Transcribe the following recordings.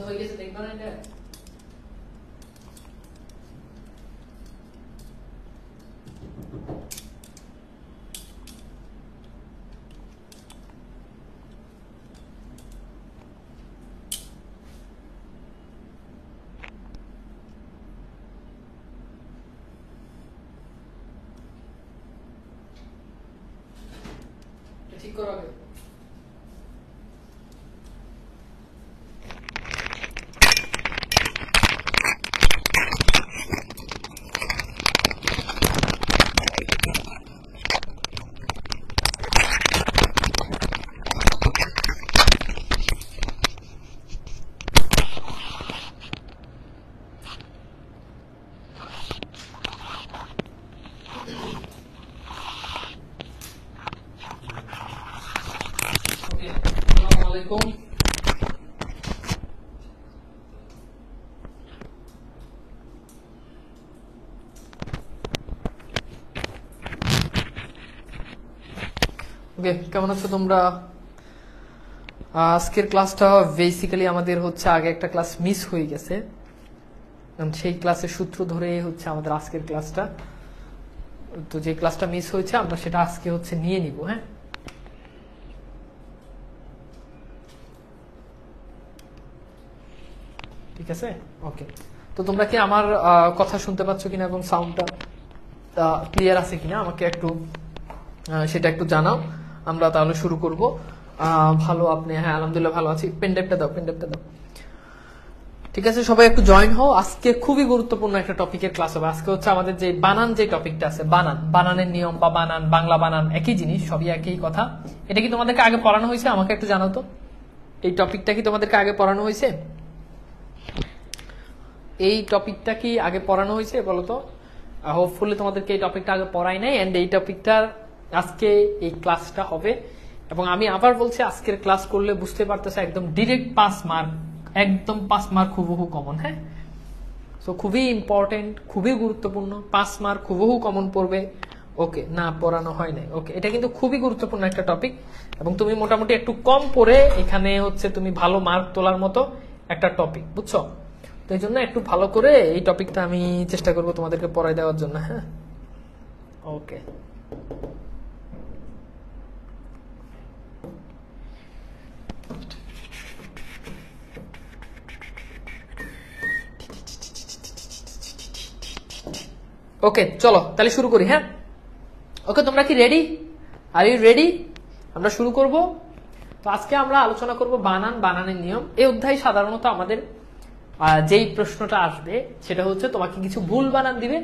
হয়ে গেছে দেখবা না এটা ঠিক করো আগে কেমন আছো তোমরা? আজকের ক্লাসটা বেসিক্যালি আমাদের হচ্ছে আগে একটা ক্লাস মিস হয়ে গেছে, সেই ক্লাসের সূত্র ধরে হচ্ছে আমাদের আজকের ক্লাসটা। তো যে ক্লাসটা মিস হয়েছে আমরা সেটা আজকে হচ্ছে নিয়ে নিব। হ্যাঁ, ঠিক আছে, ওকে। তো তোমরা কি আমার কথা শুনতে পাচ্ছ কিনা এবং সাউন্ডটা ক্লিয়ার আছে কিনা আমাকে একটু সেটা একটু জানাও। আমরা তাহলে শুরু করব। ভালো আপনি? হ্যাঁ আলহামদুলিল্লাহ ভালো আছি। পেনড্রাইভটা দাও, পেনড্রাইভটা দাও। ঠিক আছে, সবাই একটু জয়েন হও। আজকে খুবই গুরুত্বপূর্ণ একটা টপিকের ক্লাস হবে। আজকে হচ্ছে আমাদের যে বানান, যে টপিকটা আছে বানান, বানানের নিয়ম বা বানান, বাংলা বানান একই জিনিস, সবই একই কথা। এটা কি তোমাদেরকে আগে পড়ানো হয়েছে? আমাকে একটু জানাও তো, এই টপিকটা কি তোমাদেরকে আগে পড়ানো হয়েছে? এই টপিকটা কি আগে পড়ানো হয়েছে বলো তো? হোপফুলি তোমাদেরকে এই টপিকটা আগে পড়াই নাই, এন্ড এই টপিকটার আজকে এই ক্লাসটা হবে। এবং আমি আবার বলছি, আজকের ক্লাস করলে বুঝতে পারতেছে একদম ডিরেক্ট 5 মার্ক, একদম 5 মার্ক হুবহু কমন। হ্যাঁ, সো খুবই ইম্পর্টেন্ট, খুবই গুরুত্বপূর্ণ। 5 মার্ক হুবহু কমন পড়বে। ওকে, না পড়ানো হয় নাই। ওকে, এটা কিন্তু খুবই গুরুত্বপূর্ণ একটা টপিক এবং তুমি মোটামুটি একটু কম পড়ে এখানে হচ্ছে তুমি ভালো মার্ক তোলার মতো একটা টপিক, বুঝছো? তো এই জন্য একটু ভালো করে এই টপিকটা আমি চেষ্টা করবো তোমাদেরকে পড়াই দেওয়ার জন্য। হ্যাঁ, ওকে। ওকে, চলো তাহলে শুরু করি। হ্যাঁ, ওকে, তোমরা কি রেডি? Are you ready? আমরা শুরু করব। তো আজকে আমরা আলোচনা করব বানান, বানানের নিয়ম। এই অধ্যায় সাধারণত আমাদের যেই প্রশ্নটা আসবে সেটা হচ্ছে তোমাকে কিছু ভুল বানান দিবে,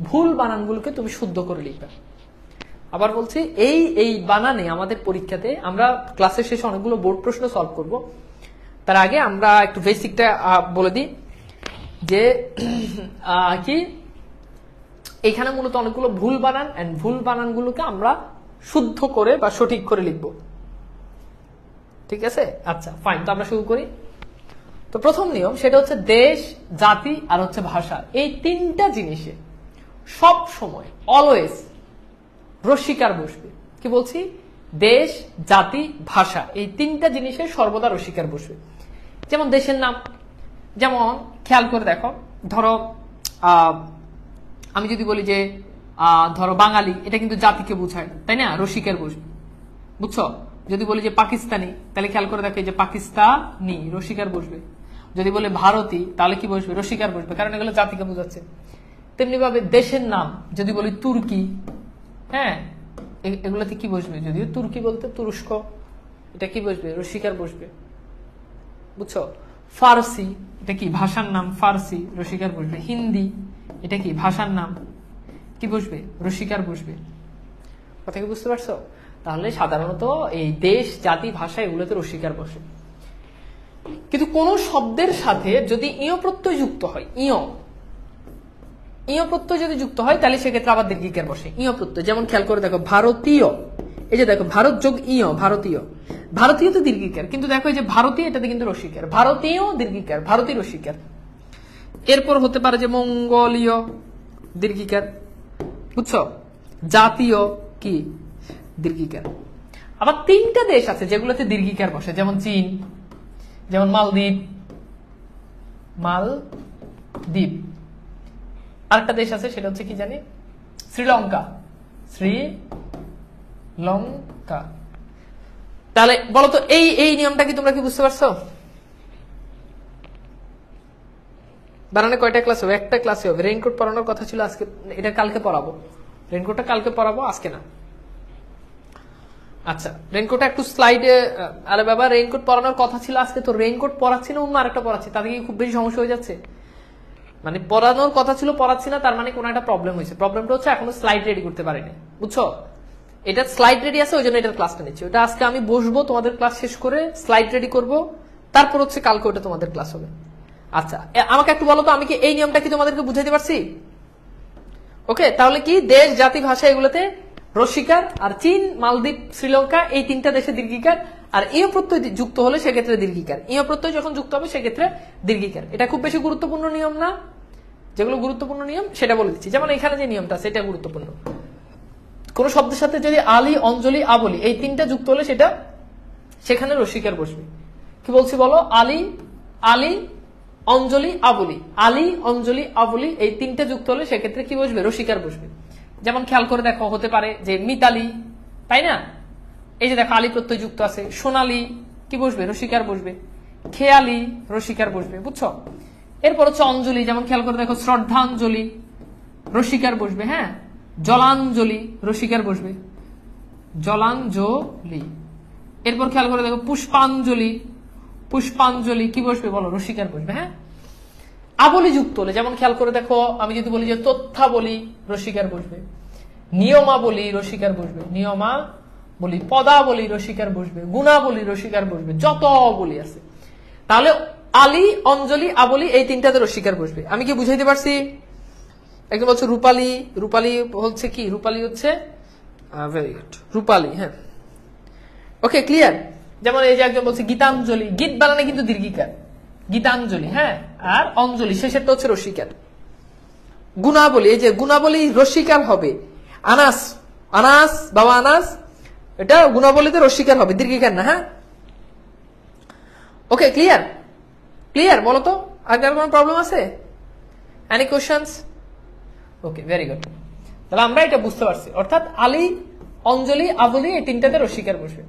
ভুল বানানগুলোকে তুমি শুদ্ধ করে লিখবে। আবার বলছি, এই বানানে আমাদের পরীক্ষাতে আমরা ক্লাসের শেষে অনেকগুলো বোর্ড প্রশ্ন সলভ করব। তার আগে আমরা একটু বেসিকটা বলে দিই যে কি এখানে মূলত অনেকগুলো ভুল বানান, এন্ড ভুল বানানগুলোকে আমরা শুদ্ধ করে বা সঠিক করে লিখব। ঠিক আছে, আচ্ছা ফাইন। তো আমরা শুরু করি। তো প্রথম নিয়ম সেটা হচ্ছে দেশ, জাতি আর হচ্ছে ভাষা, এই তিনটা জিনিসে সব সময় অলওয়েজ রস্যিকার বসবে। কি বলছি? দেশ, জাতি, ভাষা, এই তিনটা জিনিসে সর্বদা রস্যিকার বসবে। যেমন দেশের নাম, যেমন খেয়াল করে দেখো, ধরো আমি যদি বলি যে ধরো বাঙালি, এটা কিন্তু জাতিকে বোঝায়, তাই না? রসিকের বসবে, বুঝছো? যদি বলি যে পাকিস্তানি, তাহলে খেয়াল করে দেখো যে পাকিস্তানি, রসিকার বসবে। যদি বলে ভারতী, তাহলে কি বসবে? রসিকার বসবে, কারণ এগুলো জাতিকে বোঝাচ্ছে। তেমনি ভাবে দেশের নাম যদি বলি তুর্কি, হ্যাঁ, এগুলোতে কি বসবে? যদিও তুর্কি বলতে তুরস্ক, এটা কি বসবে? রসিকার বসবে, বুঝছো? ফার্সি, এটা কি ভাষার নাম? ফার্সি, রসিকার বসবে। হিন্দি, এটা কি ভাষার নাম? কি বসবে? রসিকার বসবে। কথা কি বুঝতে পারছো? তাহলে সাধারণত এই দেশ, জাতি, ভাষা এগুলোতে রসিকার বসে। কিন্তু কোন শব্দের সাথে যদি ইয় প্রত্যয় যুক্ত হয়, ইয় প্রত্যয় যদি যুক্ত হয়, তাহলে সেক্ষেত্রে আবার দীর্ঘিকার বসে। ইয় প্রত্যয়, যেমন খেয়াল করে দেখো ভারতীয়, এই যে দেখো ভারত যোগ ইয়, ভারতীয়। ভারতীয় তো দীর্ঘিকার, কিন্তু দেখো এই যে ভারতীয়, এটাতে কিন্তু রসিকার। ভারতীয় দীর্ঘিকার, ভারতীয় রসিকার। এরপর হতে পারে যে মঙ্গোলীয়, দীর্ঘিকার, বুঝছো? জাতীয় কি? দীর্ঘিকার। আবার 3টা দেশ আছে যেগুলোতে দীর্ঘিকার বসে, যেমন চীন, যেমন মালদ্বীপ, আরেকটা দেশ আছে সেটা হচ্ছে কি জানি, শ্রীলঙ্কা। তাহলে বলতো এই নিয়মটা কি তোমরা কি বুঝতে পারছো? বানানে কয়টা ক্লাস হবে? একটা ক্লাসে হবে। রেইনকোট পড়ানোর কথা ছিল আজকে, এটা কালকে পড়াবো। রেইনকোটটা কালকে পড়াবো, আজকে না। আচ্ছা, রেইনকোটটা একটু স্লাইডে, আরে বাবা রেইনকোট পড়ানোর কথা ছিল আজকে, তো রেইনকোট পড়াচ্ছি না, অন্য আরেকটা পড়াচ্ছি, তাতে কি খুব বেশি সমস্যা হয়ে যাচ্ছে? মানে পড়ানোর কথা ছিল পড়াচ্ছি না, তার মানে কোনো একটা প্রবলেম হয়েছে। প্রবলেমটা হচ্ছে এখনো স্লাইড রেডি করতে পারিনি, বুঝছো? এটা স্লাইড রেডি আছে, ওই জন্য এটার ক্লাসটা নিচ্ছি। ওটা আজকে আমি বসবো, তোমাদের ক্লাস শেষ করে স্লাইড রেডি করব, তারপর হচ্ছে কালকে ওটা তোমাদের ক্লাস হবে। আচ্ছা, আমাকে একটু বলো তো, আমি কি এই নিয়মটা কি তোমাদেরকে বুঝাইতে পারছি? ওকে, তাহলে কি দেশ, জাতি, ভাষা এগুলোতে রস্বীকার, আর চীন, মালদ্বীপ, শ্রীলঙ্কা এই 3টা দেশে দীর্ঘিকার, আর ইয় প্রত্যয় যুক্ত হলে সেক্ষেত্রে দীর্ঘিকার। ইয় প্রত্যয় যখন যুক্ত হবে সেক্ষেত্রে দীর্ঘিকার। এটা খুব বেশি গুরুত্বপূর্ণ নিয়ম না? যেগুলো গুরুত্বপূর্ণ নিয়ম সেটা বলে দিচ্ছি। যেমন এখানে যে নিয়মটা আছে এটা গুরুত্বপূর্ণ। কোন শব্দের সাথে যদি আলী, অঞ্জলি, আবলি এই 3টা যুক্ত হলে সেটা সেখানে রস্বীকার বসবে। কি বলছি বলো? আলী, অঞ্জলি, আবলি। আলী, অঞ্জলি, আবলি এই 3টা যুক্ত হলে সেক্ষেত্রে কি বসবে? রস্বীকার বসবে। যেমন খেয়াল করে দেখো, হতে পারে যে মিতালি, তাই না? এই যে দেখো আলী প্রত্যয় যুক্ত আছে। সোনালী কি বসবে? রস্বীকার বসবে। খেয়ালি রস্বীকার বসবে, বুঝছো? এরপর হচ্ছে অঞ্জলি, যেমন খেয়াল করে দেখো শ্রদ্ধাঞ্জলি রস্বীকার বসবে। হ্যাঁ, জলাঞ্জলি রস্বীকার বসবে, জলাঞ্জলি। এরপর খেয়াল করে দেখো পুষ্পাঞ্জলি কি বসবে বলো? রস্বীকার বসবে। হ্যাঁ, আবলি যুক্ত হলে, যেমন খেয়াল করে দেখো আমি যদি বলি যে তথ্যাবলি রস্বীকার বসবে, নিয়মাবলী রস্বীকার বসবে, নিয়মাবলী, পদাবলী রস্বীকার বসবে, গুণাবলী রস্বীকার বসবে, যত বলি আছে। তাহলে আলী, অঞ্জলি, আবলি এই 3টাতে রস্বীকার বসবে। আমি কি বুঝাইতে পারছি? একদম বলছো রূপালী হচ্ছে কি? রূপালী হচ্ছে ভেরি গুড, রূপালী। হ্যাঁ, ওকে, ক্লিয়ার? যেমন এই যে একজন বলছে গীতাঞ্জলি, গীত বানানে কিন্তু দীর্ঘিকার, গীতাঞ্জলি। হ্যাঁ, আর অঞ্জলি শেষেরটা হচ্ছে রস্বীকার। গুণাবলী, এই যে গুণাবলী রস্বীকার হবে। আনাস, বাবা আনাস, এটা গুণাবলীতে রস্বীকার হবে, দীর্ঘিকার না। হ্যাঁ, ওকে, ক্লিয়ার বলো তো, আর কোনো প্রবলেম আছে? Any questions? Okay, very good. তাহলে আমরা এটা বুঝতে পারছি, অর্থাৎ আলী, অঞ্জলি, আবলি এই 3টাতে রস্বীকার বসবে।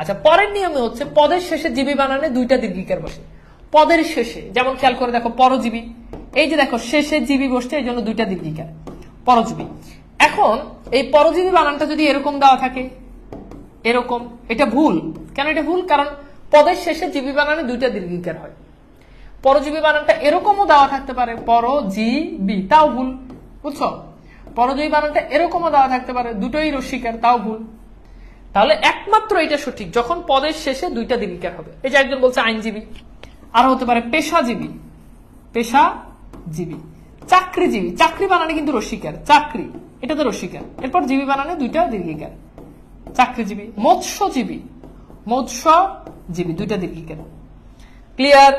আচ্ছা, পরের নিয়মে হচ্ছে পদের শেষে জীবী বানানে 2টা দীর্ঘিকার বসে। পদের শেষে, যেমন খেয়াল করে দেখো পরজীবী, এই যে দেখো শেষে জীবী বসছে, এই জন্য 2টা দীর্ঘিকার, পরজীবী। এখন এই পরজীবী বানানটা যদি এরকম দেওয়া থাকে, এরকম, এটা ভুল। কেন এটা ভুল? কারণ পদের শেষে জীবী বানানে 2টা দীর্ঘিকার হয়। পরজীবী বানানটা এরকমও দেওয়া থাকতে পারে, পরজীবী, তাও ভুল, বুঝছো? পরজীবী বানানটা এরকমও দেওয়া থাকতে পারে, দুটোই রস্বীকার, তাও ভুল। তাহলে একমাত্র এটা সঠিক যখন পদের শেষে 2টা দীর্ঘিকার হবে। এই যে একজন বলছে আইনজীবী, আর হতে পারে পেশাজীবী, চাকরিজীবী, চাকরি বানানে কিন্তু রস্বীকার, চাকরি এটা তো রস্বীকার। এরপর জীবী বানানে 2টা দীর্ঘিকার, চাকরিজীবী। মৎস্যজীবী, 2টা দীর্ঘিকার। ক্লিয়ার?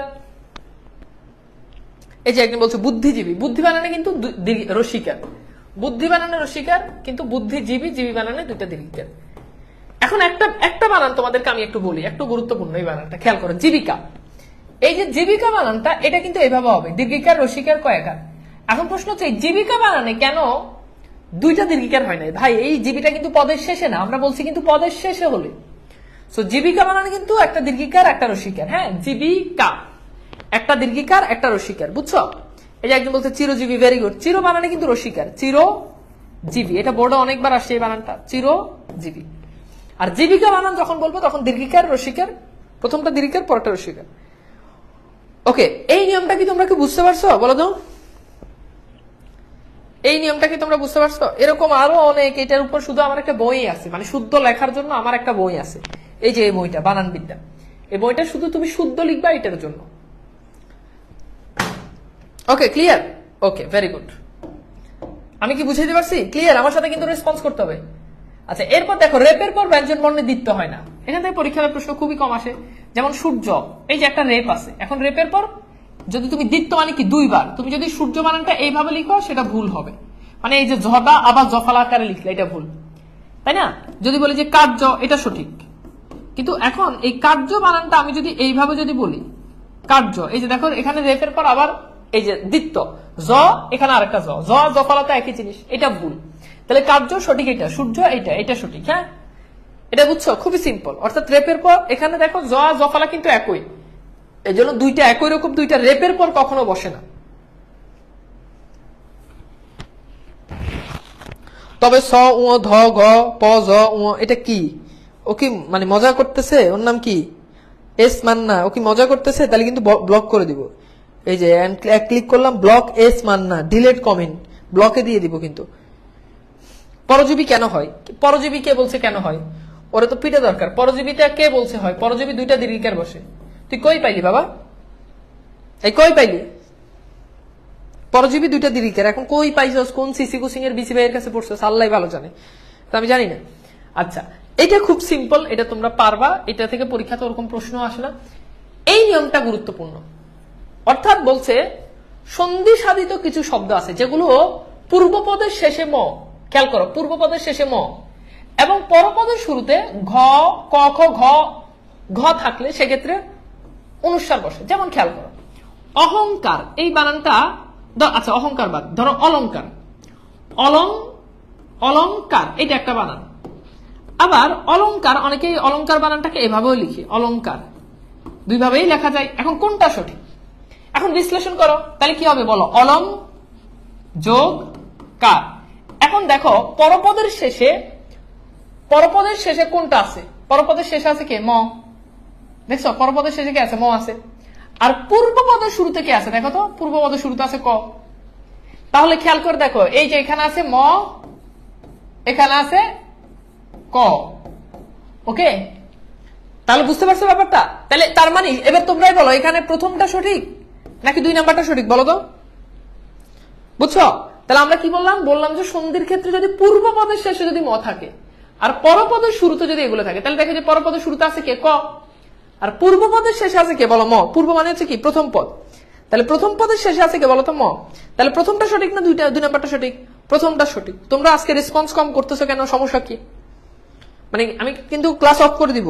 এই যে একজন বলছে বুদ্ধিজীবী, বুদ্ধি বানানে কিন্তু রস্বীকার, বুদ্ধি বানানে রস্বীকার, কিন্তু বুদ্ধিজীবী, জীবী বানানে 2টা দীর্ঘিকার। এখন একটা বানান তোমাদেরকে আমি একটু বলি, একটু গুরুত্বপূর্ণ এই বানানটা, খেয়াল করো। জীবিকা, এই যে জীবিকা বানানটা, এটা কিন্তু এইভাবে হবে, দীর্ঘিকার, রস্বীকার, কয়াকার। এখন প্রশ্ন হচ্ছে জীবিকা বানানে কেন 2টা দীর্ঘিকার হয় নাই? ভাই, এই জীবিটা কিন্তু পদের শেষে না, আমরা বলছি কিন্তু পদের শেষে হলে। সো জীবিকা বানানে কিন্তু একটা দীর্ঘিকার, একটা রস্বীকার। হ্যাঁ, জীবিকা একটা দীর্ঘিকার, একটা রস্বীকার, বুঝছো? এই যে একজন বলছে চিরজীবী, ভেরি গুড। চির বানানে কিন্তু রস্বীকার, চিরজীবী, এটা বোর্ডে অনেকবার আসছে এই বানানটা, চিরজীবী। আর জীবিকা বানান যখন বলবো তখন দীর্ঘিকার, রস্বীকার, প্রথমটা দীর্ঘিকার, পরটা রস্বীকার। ওকে, এই নিয়মটা কি তোমরা কি বুঝতে পারছো? বলো তো, এই নিয়মটা কি তোমরা বুঝতে পারছো? এরকম আরো অনেক, এটার উপর শুধু আমার একটা বই আছে, মানে শুদ্ধ লেখার জন্য আমার একটা বই আছে, এই যে এই বইটা, বানান বিদ্যা। এই বইটা শুধু তুমি শুদ্ধ লিখবা এটার জন্য। ওকে, ক্লিয়ার? ওকে, ভেরি গুড। আমি কি বুঝাইতে পারছি? ক্লিয়ার? আমার সাথে কিন্তু রেসপন্স করতে হবে। আচ্ছা, এরপর দেখো রেপের পর ব্যঞ্জন বর্ণে দ্বিত্ব হয় না। এখান থেকে পরীক্ষার প্রশ্ন খুবই কম আসে। যেমন সূর্য, এই যে একটা রেপ আছে, এখন রেপের পর যদি তুমি দ্বিত্ব মানে কি 2 বার, তুমি যদি সূর্য বানানটা এইভাবে লিখো সেটা ভুল হবে, মানে এই যে জবা আবার জফালা আকারে লিখলে এটা ভুল, তাই না? যদি বলি যে কার্য, এটা সঠিক, কিন্তু এখন এই কার্য বানানটা আমি যদি এইভাবে যদি বলি কার্য, এই যে দেখো এখানে রেফের পর আবার এই যে দ্বিত্ব জ, এখানে আরেকটা জ, জ জফলাতে একই জিনিস, এটা ভুল। তাহলে কার্য সঠিক এটা, সূর্য এইটা, এটা সঠিক। হ্যাঁ, এটা বুঝছো? খুবই সিম্পল। অর্থাৎ রেপের পর এখানে দেখো জ জফলা কিন্তু একই, এই জন্য দুইটা একই রকম, দুইটা রেপের পর কখনো বসে না। তবে স উ ধ গ প জ উ, এটা কি? ও কি মানে মজা করতেছে? ওর নাম কি? এস মান্না। ও কি মজা করতেছে? তাহলে কিন্তু ব্লক করে দিব। এই যে ক্লিক করলাম, block S Manna, delete comment, ব্লকে দিয়ে দিব। কিন্তু পরজীবী কেন হয়? পরজীবী কে বলছে কেন হয়? ওরা তো পিঠে দরকার। পরজীবীটা কে বলছে হয়? পরজীবী দুইটা দীর্ঘিকার বসে। তুই কই পাইলি বাবা? এই কই পাইলি? পরজীবী দুইটা দীর্ঘিকার। এখন কই পাইছস? কোন সিসি কোচিং এর বিসি ভাইয়ের কাছে পড়ছস? আল্লাহ ভালো জানে, তো আমি জানি না। আচ্ছা, এটা খুব সিম্পল, এটা তোমরা পারবা। এটা থেকে পরীক্ষাতে ওরকম প্রশ্ন আসে না। এই নিয়মটা গুরুত্বপূর্ণ। অর্থাৎ বলছে সন্ধি সাধিত কিছু শব্দ আছে যেগুলো পূর্বপদের শেষে ম, খেয়াল করো, পূর্বপদের শেষে ম এবং পরপদের শুরুতে ঘ ক খ ঘ ঘ থাকলে সেক্ষেত্রে অনুস্বার বসে। যেমন খেয়াল করো, অহংকার, এই বানানটা আচ্ছা অহংকার বাদ, ধরো অলংকার, অলংকার, এটা একটা বানান। আবার অলংকার, অনেকেই অলংকার বানানটাকে এভাবেও লিখে, অলংকার দুইভাবেই লেখা যায়। এখন কোনটা সঠিক? এখন বিশ্লেষণ করো, তাহলে কি হবে বলো? অলং যোগ কার। এখন দেখো পরপদের শেষে কোনটা আছে? পরপদের শেষে আছে কে? ম। দেখছো পরপদের শেষে কে আছে? ম আছে। আর পূর্বপদের শুরুতে কে আছে? দেখো তো, পূর্বপদের শুরুতে আছে ক। তাহলে খেয়াল করে দেখো, এই যে এখানে আছে ম, এখানে আছে ক। ওকে, তাহলে বুঝতে পারছো ব্যাপারটা? তাহলে তার মানে এবার তোমরাই বলো, এখানে প্রথমটা সঠিক নাকি 2 নাম্বারটা সঠিক? বলো তো, বুঝছো? তাহলে আমরা কি বললাম? বললাম যে সন্ধির ক্ষেত্রে যদি পূর্বপদের শেষে যদি ম থাকে আর পরপদের শুরুতে যদি এগুলো থাকে, তাহলে দেখো যে পরপদের শুরুতে আছে কে? ক। আর পূর্বপদের শেষে আছে কে? বলো ম। পূর্ব মানে হচ্ছে কি? প্রথম পদ। তাহলে প্রথম পদের শেষে আছে কে? বলো তো ম। তাহলে প্রথমটা সঠিক না 2 নাম্বারটা সঠিক? প্রথমটা সঠিক। তোমরা আজকে রেসপন্স কম করতেছো কেন? সমস্যা কি? মানে আমি কিন্তু ক্লাস অফ করে দিব,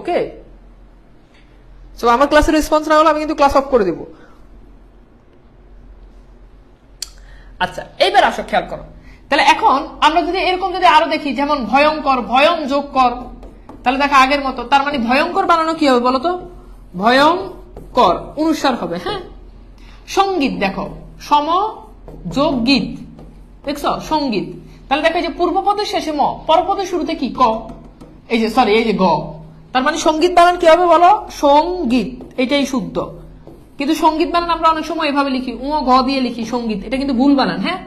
ওকে? সো আমার ক্লাসের রেসপন্স না হলে আমি কিন্তু ক্লাস অফ করে দিব। আচ্ছা, এইবার আসো খেয়াল করো। তাহলে এখন আমরা যদি এরকম যদি আরো দেখি, যেমন ভয়ঙ্কর, ভয়ং যোগ কর, তাহলে দেখো আগের মতো। তার মানে ভয়ঙ্কর বানানো কি হবে বলতো? ভয়ঙ্কর অনুস্বার হবে। হ্যাঁ, সঙ্গীত, দেখো সম যোগ গীত, দেখছো সঙ্গীত। তাহলে দেখো যে পূর্বপদের শেষে ম, পরপদের শুরুতে কি? ক। এই যে সরি, এই যে গ। তার মানে সঙ্গীত বানান কি হবে বলো? সঙ্গীত, এটাই শুদ্ধ। কিন্তু সঙ্গীত বানান আমরা অনেক সময় এভাবে লিখি, উ ঘ দিয়ে লিখি সঙ্গীত, এটা কিন্তু ভুল বানান। হ্যাঁ,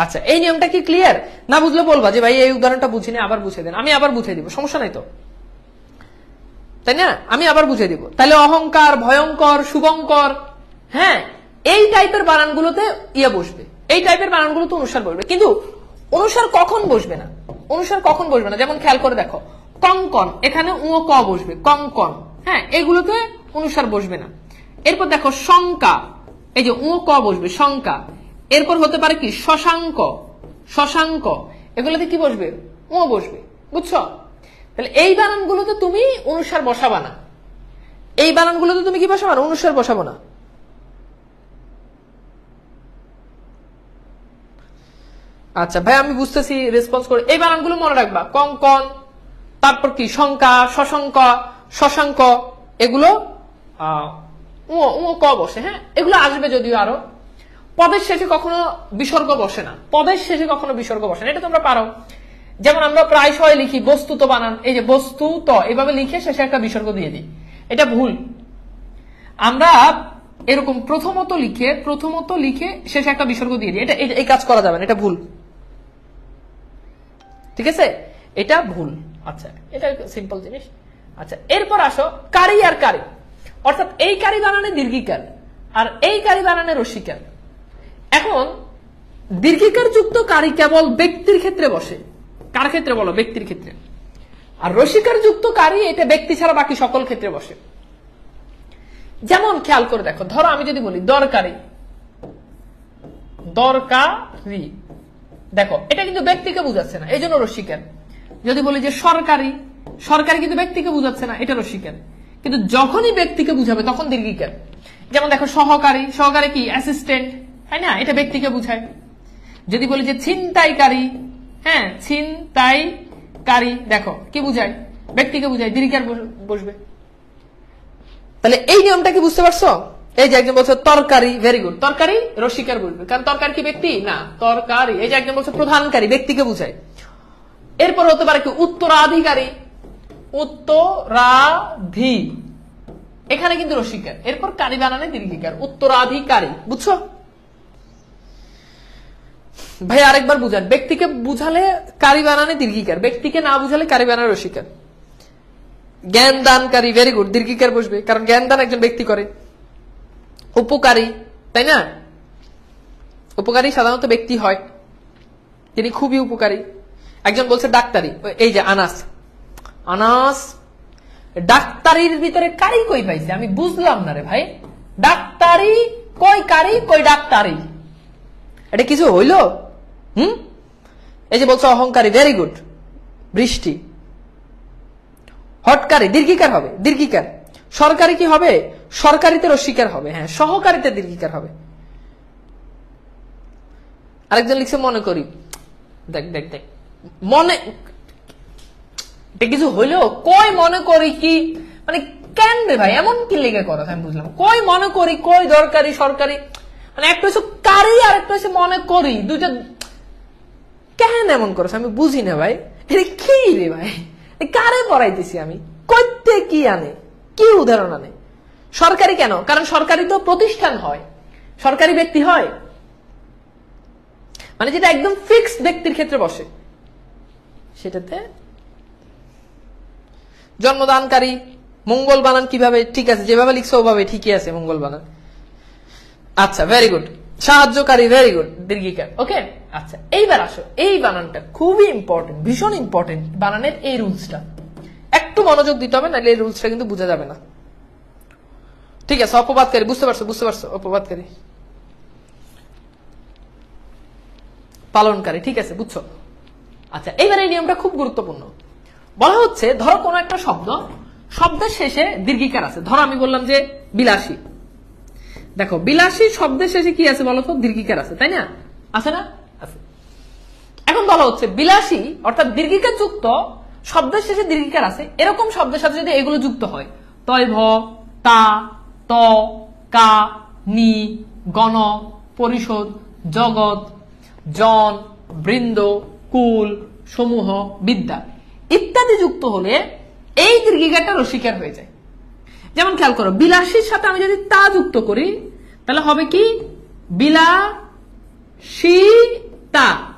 আচ্ছা, এই নিয়মটা কি ক্লিয়ার? না বুঝলে বলবা যে ভাই এই উদাহরণটা বুঝিনি, আবার বুঝিয়ে দেন। আমি আবার বুঝিয়ে দিব, সমস্যা নাই তো, তাই না? আমি আবার বুঝিয়ে দিব। তাহলে অহংকার, ভয়ঙ্কর, শুভঙ্কর, হ্যাঁ, এই টাইপের বানানগুলোতে ইয়ে বসবে, এই টাইপের বানানগুলোতে অনুসার বসবে। কিন্তু অনুসার কখন বসবে না? যেমন খেয়াল করে দেখো, কঙ্কন, এখানে উ ক বসবে, কঙ্কন। হ্যাঁ, এগুলোতে অনুসার বসবে না। এরপর দেখো শঙ্কা, এই যে উ ক বসবে, শঙ্কা। এরপর হতে পারে কি? শশাঙ্ক, এগুলোতে কি বসবে? ও বসবে। বুঝছো? তাহলে এই বানানগুলোতে তুমি অনুসার বসাবা না, এই বানানগুলোতে তুমি কি বসাবা না? অনুসার বসাবো না। আচ্ছা ভাই, আমি বুঝতেছি, রেসপন্স করে। এই বানানগুলো মনে রাখবা, কঙ্কন, তারপর কি? শঙ্কা, শশাঙ্ক, এগুলো ও ক বসে। হ্যাঁ, এগুলো আসবে যদিও আরো। পদের শেষে কখনো বিসর্গ বসে না, এটা তোমরা পারো। যেমন আমরা প্রায় সময় লিখি বস্তুত বানান, এই যে বস্তুত, এভাবে লিখে শেষে একটা বিসর্গ দিয়ে দিই, এটা ভুল। আমরা এরকম প্রথমত লিখে শেষে একটা বিসর্গ দিয়ে দিই, এটা এই কাজ করা যাবে না, এটা ভুল। ঠিক আছে, এটা ভুল। আচ্ছা, এটা সিম্পল জিনিস। আচ্ছা, এরপর আসো কারি আর কারি, অর্থাৎ এই কারি বানানে দীর্ঘিকার আর এই কারি বানানে রসিকার। এখন দীর্ঘিকার যুক্ত কারি কেবল ব্যক্তির ক্ষেত্রে বসে। কার ক্ষেত্রে বলো? ব্যক্তির ক্ষেত্রে। আর রসিকার যুক্ত কারি এটা ব্যক্তি ছাড়া বাকি সকল ক্ষেত্রে বসে। যেমন খেয়াল করে দেখো, ধরো আমি যদি বলি দরকারি, দেখো এটা কিন্তু ব্যক্তিকে বুঝাচ্ছে না, এই জন্য রস্বীকার। যদি বলি যে সরকারি, সরকারি কিন্তু ব্যক্তিকে বুঝাচ্ছে না, এটা রস্বীকার। কিন্তু যখনই ব্যক্তিকে বুঝাবে তখন দীর্ঘিকার। যেমন দেখো সহকারী, সহকারী কি অ্যাসিস্ট্যান্ট, তাই না, এটা ব্যক্তিকে বুঝায়। যদি বলি যে ছিনতাইকারী, হ্যাঁ ছিনতাইকারী, দেখো কি বুঝায়, ব্যক্তিকে বুঝায়, দীর্ঘিকার বসবে। তাহলে এই নিয়মটা কি বুঝতে পারছো? এই যে একজন বলছে তরকারি, ভেরি গুড, তরকারি রস্বীকার বসবে, কারণ তরকারি কি ব্যক্তি না, তরকারি। এই যে একজন বলছে প্রধানকারী, ব্যক্তিকে বুঝায়। এরপর হতে পারে কি উত্তরাধিকারী, উত্তরাধি, এখানে কিন্তু রস্বীকার। এরপর কারি বানানে দীর্ঘিকার, উত্তরাধিকারী, বুঝছো ভাই? আরেকবার বুঝান, ব্যক্তিকে বুঝালে কারি বানানে দীর্ঘিকার, ব্যক্তিকে না বুঝালে কারি বানানে রস্বীকার। জ্ঞান দানকারী, ভেরি গুড, দীর্ঘিকার বসবে, কারণ জ্ঞান দান একজন ব্যক্তি করে। উপকারী, তাই না, উপকারী সাধারণত ব্যক্তি হয়, তিনি খুবই উপকারী। একজন বলছে ডাক্তারি, এই যে আনাস, আনাস, ডাক্তারির ভিতরে কারি কই পাইছে আমি বুঝলাম না রে ভাই। ডাক্তারি কই, কারি কই, ডাক্তারি, এটা কিছু হইল? এই যে বলছে অহংকারী, ভেরি গুড, বৃষ্টি। হটকারী দীর্ঘিকার হবে, দীর্ঘিকার। সরকারি কি হবে? সরকারিতে রস্বীকার হবে, হ্যাঁ সহকারীতে দীর্ঘিকার হবে। আরেকজন লিখছে মনে করি, দেখ দেখ দেখ, মনে কিছু হইলো, কই মনে করি কি, মানে কেন রে ভাই এমন কি লেগে করো, আমি বুঝলাম। কই মনে করি, কই দরকারি, সরকারি, মানে একটা হচ্ছে কারি আর একটা হচ্ছে মনে করি, দুইটা কেন এমন করো আমি বুঝি না ভাই। এটা কি রে ভাই, কারে পড়াইতেছি আমি, কইতে কি আনে, কি উদাহরণ আনে? সরকারি কেন? কারণ সরকারি তো প্রতিষ্ঠান হয়, সরকারি ব্যক্তি হয়, মানে যেটা একদম ফিক্সড ব্যক্তির ক্ষেত্রে বসে সেটাতে। জন্মদানকারী, মঙ্গল বানান কিভাবে? ঠিক আছে, যেভাবে লিখছো ওভাবে ঠিকই আছে, মঙ্গল বানান। আচ্ছা ভেরি গুড। সাহায্যকারী, ভেরি গুড, দীর্ঘিকার। ওকে, আচ্ছা এইবার আসো, এই বানানটা খুবই ইম্পর্টেন্ট, ভীষণ ইম্পর্টেন্ট। বানানের এই রুলসটা একটু মনোযোগ দিতে হবে, নাহলে এই রুলসটা কিন্তু বোঝা যাবে না। ঠিক আছে, অপবাদকারী, বুঝতে পারছো, বুঝতে পারছো, অপবাদকারী। পালনকারী, ঠিক আছে, বুঝছো। আচ্ছা এইবার এই নিয়মটা খুব গুরুত্বপূর্ণ। বলা হচ্ছে ধরো কোন একটা শব্দ, শব্দের শেষে দীর্ঘিকার আছে। ধরো আমি বললাম যে বিলাসী, দেখো বিলাসী শব্দের শেষে কি আছে বলতো? দীর্ঘিকার আছে, তাই না? আছে না? আছে। এখন বলা হচ্ছে বিলাসী অর্থাৎ দীর্ঘিকার যুক্ত শব্দের শেষে দীর্ঘিকার আছে, এরকম শব্দের সাথে যদি এগুলো যুক্ত হয়, তয় ভ, তা, ত, কা, নি, গণ, পরিষদ, জগৎ, জন, বৃন্দ, কুল, সমূহ, বিদ্যা ইত্যাদি যুক্ত হলে এই দীর্ঘিকারটা রস্বীকার হয়ে যায়। যেমন খেয়াল করো, বিলাসীর সাথে আমি যদি তা যুক্ত করি তাহলে হবে কি? বিলাসিতা।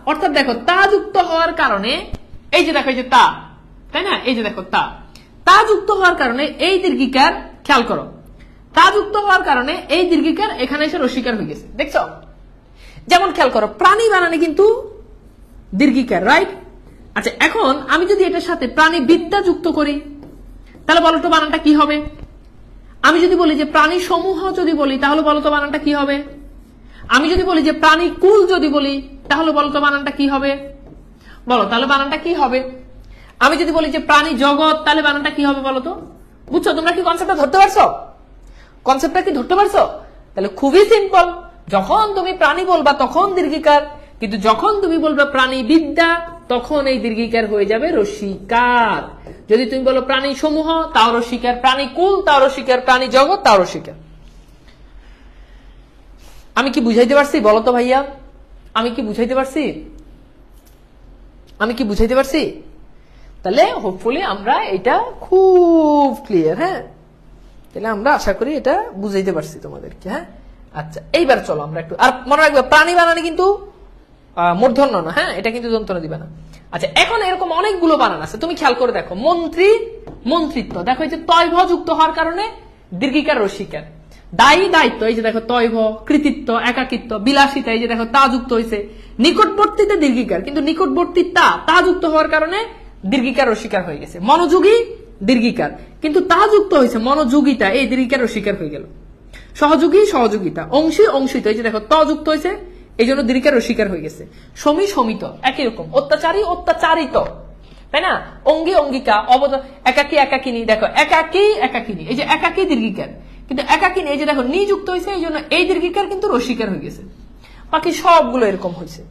অর্থাৎ দেখো তা যুক্ত হওয়ার কারণে এই যে দেখো, এই যে তা, তাই না, এই যে দেখো তা, তা যুক্ত হওয়ার কারণে এই দীর্ঘিকার, খেয়াল করো, তা যুক্ত হওয়ার কারণে এই দীর্ঘিকার এখানে এসে রস্বীকার হয়ে গেছে, দেখছো? যেমন খেয়াল করো, প্রাণী বানানে কিন্তু দীর্ঘিকার, রাইট? আচ্ছা এখন আমি যদি এটার সাথে প্রাণী বিদ্যা যুক্ত করি তাহলে বলতো বানানটা কি হবে? আমি যদি বলি যে প্রাণী সমূহ যদি বলি তাহলে বলতো বানানটা কি হবে? আমি যদি বলি যে প্রাণী কুল যদি বলি তাহলে বলতো বানানটা কি হবে? বলো তাহলে বানানটা কি হবে? আমি যদি বলি যে প্রাণী জগৎ তাহলে বানানটা কি হবে বলতো? বুঝছো তোমরা কি কনসেপ্টটা ধরতে পারছো? কনসেপ্টটা কি ধরতে পারছো? তাহলে খুবই সিম্পল, যখন তুমি প্রাণী বলবা তখন দীর্ঘিকার, কিন্তু যখন তুমি বলবা প্রাণী বিদ্যা তখন এই দীর্ঘিকার হয়ে যাবে রস্বীকার। যদি তুমি বলো প্রাণী সমূহ তাও রস্বীকার, প্রাণী কুল তাও রস্বীকার, প্রাণী জগৎ তাও রস্বীকার। আমি কি বুঝাইতে পারছি বলতো ভাইয়া? আমি কি বুঝাইতে পারছি? আমি কি বুঝাইতে পারছি? তাহলে হোপফুলি আমরা এটা খুব ক্লিয়ার, হ্যাঁ, তাহলে আমরা আশা করি এটা বুঝাইতে পারছি তোমাদেরকে, হ্যাঁ। আচ্ছা এইবার চলো আমরা একটু, আর মনে রাখবে প্রাণী বানানে কিন্তু মূর্ধন্য না, হ্যাঁ, এটা কিন্তু দন্তন্য দিবে না। আচ্ছা এখন এরকম অনেকগুলো বানান আছে, তুমি খেয়াল করে দেখো, মন্ত্রী, মন্ত্রিত্ব, দেখো এই যে তয়ভ যুক্ত হওয়ার কারণে দীর্ঘিকার রস্বীকার। দায়ী, দায়িত্ব, এই যে দেখো তয়ভ, কৃতিত্ব, একাকিত্ব, বিলাসিতা, এই যে দেখো তা যুক্ত হয়েছে। নিকটবর্তীতে দীর্ঘিকার, কিন্তু নিকটবর্তী তা যুক্ত হওয়ার কারণে দীর্ঘিকার রস্বীকার হয়ে গেছে। মনোযোগী দীর্ঘিকার, কিন্তু তা যুক্ত হয়েছে মনোযোগিতা, এই দীর্ঘিকার রস্বীকার হয়ে গেল। সহযোগী, সহযোগিতা, অংশী, অংশিত, এই যে দেখো ত যুক্ত হয়েছে এই জন্য দীর্ঘিকার রসিকার হয়ে গেছে। সমী সমিত একই রকম, অত্যাচারী অত্যাচারিত, তাই না? অঙ্গী অঙ্গিকা, একাকী একাকিনী, দেখো একাকী একাকিনী, এই যে একাকী দীর্ঘিকার, কিন্তু একাকিনী এই যে দেখো নিযুক্ত হয়েছে, এই জন্য এই দীর্ঘিকার কিন্তু রসিকার হয়ে গেছে। বাকি সবগুলো এরকম হয়েছে।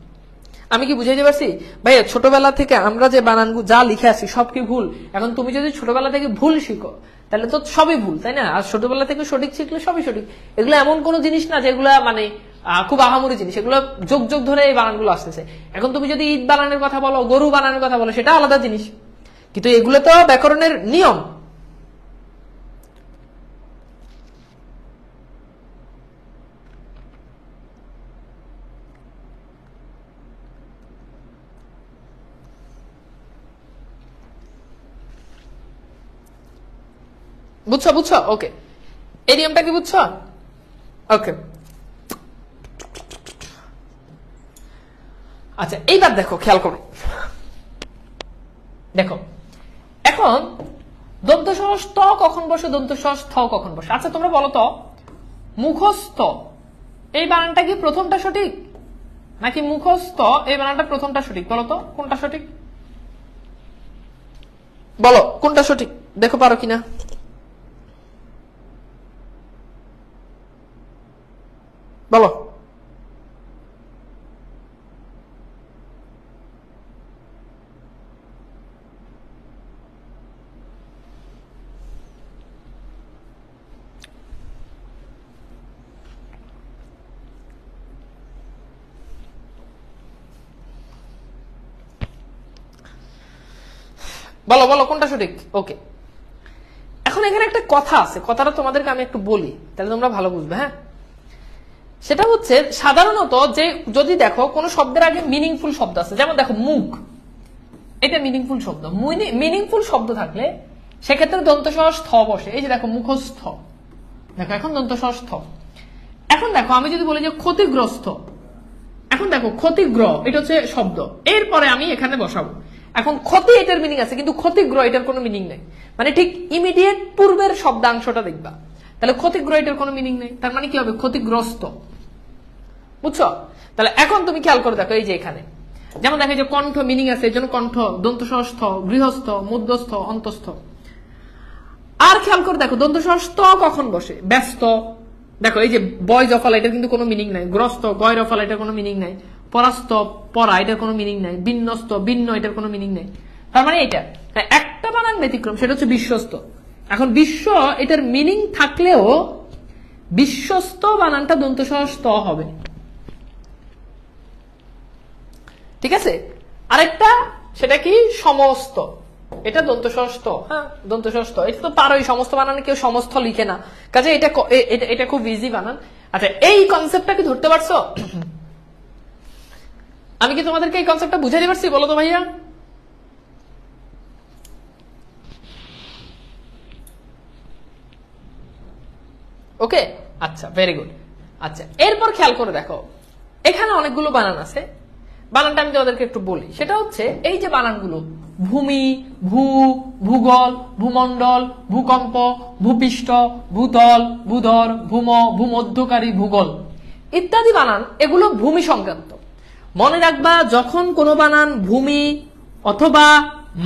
আমি কি বুঝাইতে পারছি ভাইয়া? ছোটবেলা থেকে আমরা যে বানানগুলো যা লিখে আছি সব কি ভুল? এখন তুমি যদি ছোটবেলা থেকে ভুল শিখো তাহলে তো সবই ভুল, তাই না? আর ছোটবেলা থেকে সঠিক শিখলে সবই সঠিক। এগুলো এমন কোন জিনিস না যেগুলা মানে খুব আহামরি জিনিস, এগুলো যোগ যোগ ধরে এই বানানগুলো আসতেছে। এখন তুমি যদি ঈদ বানানের কথা বলো, গরু বানানের কথা বলো, সেটা আলাদা জিনিস, কিন্তু এগুলো তো ব্যাকরণের নিয়ম। বুঝছো বুঝছো? ওকে, এই নিয়মটা কি বুঝছো? ওকে, আচ্ছা এইবার দেখো, খেয়াল করো, দেখো এখন দন্ত সহজ ত কখন বসে, দন্ত সহজ থ কখন বসে? আচ্ছা তোমরা বলো তো, মুখস্থ এই বানানটা কি প্রথমটা সঠিক নাকি মুখস্থ এই বানানটা প্রথমটা সঠিক? বলো তো কোনটা সঠিক, বলো কোনটা সঠিক, দেখো পারো কিনা। বলো, বলো বলো কোনটা সঠিক। ওকে, এখন এখানে একটা কথা আছে, কথাটা তোমাদেরকে আমি একটু বলি, তাহলে তোমরা ভালো বুঝবে। হ্যাঁ, সেটা হচ্ছে সাধারণত যে যদি দেখো কোন শব্দের আগে মিনিংফুল শব্দ আছে, যেমন দেখো মুখ, এটা মিনিংফুল শব্দ, মিনিংফুল শব্দ থাকলে সেক্ষেত্রে দন্ত সহজ থ বসে। এই যে দেখো মুখস্থ, দেখো এখন দন্ত সহজ থ। এখন দেখো আমি যদি বলি যে ক্ষতিগ্রস্ত, এখন দেখো ক্ষতিগ্র এটা হচ্ছে শব্দ, এরপরে আমি এখানে বসাবো। এখন ক্ষতি এটার মিনিং আছে, কিন্তু ক্ষতিগ্র এটার কোনো মিনিং নেই, মানে ঠিক ইমিডিয়েট পূর্বের শব্দাংশটা দেখবা, তাহলে ক্ষতিগ্র এটার কোনো মিনিং নেই, তার মানে কি হবে ক্ষতিগ্রস্ত। বুঝছো? তাহলে এখন তুমি খেয়াল করে দেখো, এই যে এখানে যেমন দেখো যে কণ্ঠ মিনিং আছে, এই জন্য কণ্ঠ, দন্ত সহস্থ, গৃহস্থ, মধ্যস্থ, অন্তস্থ। আর খেয়াল করে দেখো দন্ত সহস্থ কখন বসে, ব্যস্ত, দেখো এই যে বয় জফালা এটার কিন্তু কোনো মিনিং নাই, গ্রস্ত গয় রফালা এটার কোনো মিনিং নাই, পরাস্ত পরা এটার কোনো মিনিং নাই, বিন্যস্ত ভিন্ন এটার কোনো মিনিং নাই। তার মানে এটা একটা বানান ব্যতিক্রম, সেটা হচ্ছে বিশ্বস্ত। এখন বিশ্ব এটার মিনিং থাকলেও বিশ্বস্ত বানানটা দন্ত সহস্থ হবে, ঠিক আছে? আরেকটা সেটা কি সমস্ত, এটা দন্ত সহস্থ। হ্যাঁ দন্ত সহস্থ, এটা তো পারোই, সমস্ত বানানে কেউ সমস্ত লিখে না, কাজে এটা খুব ইজি বানান। আচ্ছা এই কনসেপ্টটা কি ধরতে পারছো? আমি কি তোমাদেরকে এই কনসেপ্টটা বুঝাইতে পারছি? বলো তো ভাইয়া। ওকে, আচ্ছা ভেরি গুড। আচ্ছা এরপর খেয়াল করে দেখো, এখানে অনেকগুলো বানান আছে, বানানটা আমি তোমাদেরকে একটু বলি। সেটা হচ্ছে এই যে বানানগুলো ভূমি, ভূ, ভূগোল, ভূমণ্ডল, ভূকম্প, ভূপৃষ্ঠ, ভূতল, ভূধর, ভূম, ভূমধ্যকারী, ভূগোল ইত্যাদি বানান, এগুলো ভূমি সংক্রান্ত। মনে রাখবা যখন কোনো বানান ভূমি অথবা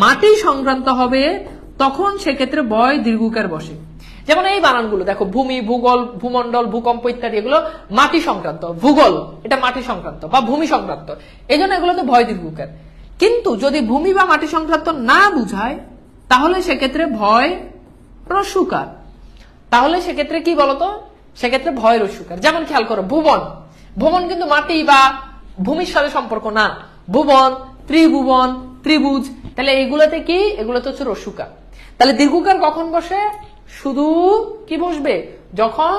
মাটি সংক্রান্ত হবে তখন সেক্ষেত্রে বয় দীর্ঘকার বসে। যেমন এই বানানগুলো দেখো, ভূমি, ভূগোল, ভূমণ্ডল, ভূকম্প ইত্যাদি, এগুলো মাটি সংক্রান্ত। ভূগোল এটা মাটি সংক্রান্ত বা ভূমি সংক্রান্ত, এই জন্য এগুলোতে ভয় দীর্ঘকার। কিন্তু যদি ভূমি বা মাটি সংক্রান্ত না বুঝায় তাহলে সেক্ষেত্রে ভয় রস্যকার। তাহলে সেক্ষেত্রে কি বলতো, সেক্ষেত্রে ভয় রস্যকার। যেমন খেয়াল করো ভুবন, ভুবন কিন্তু মাটি বা ভূমির সাথে সম্পর্ক না, ভুবন, ত্রিভুবন, ত্রিভুজ, তাহলে এইগুলোতে কি, এগুলোতে হচ্ছে রস্যকার। তাহলে দীর্ঘকার কখন বসে? শুধু কি বসবে? যখন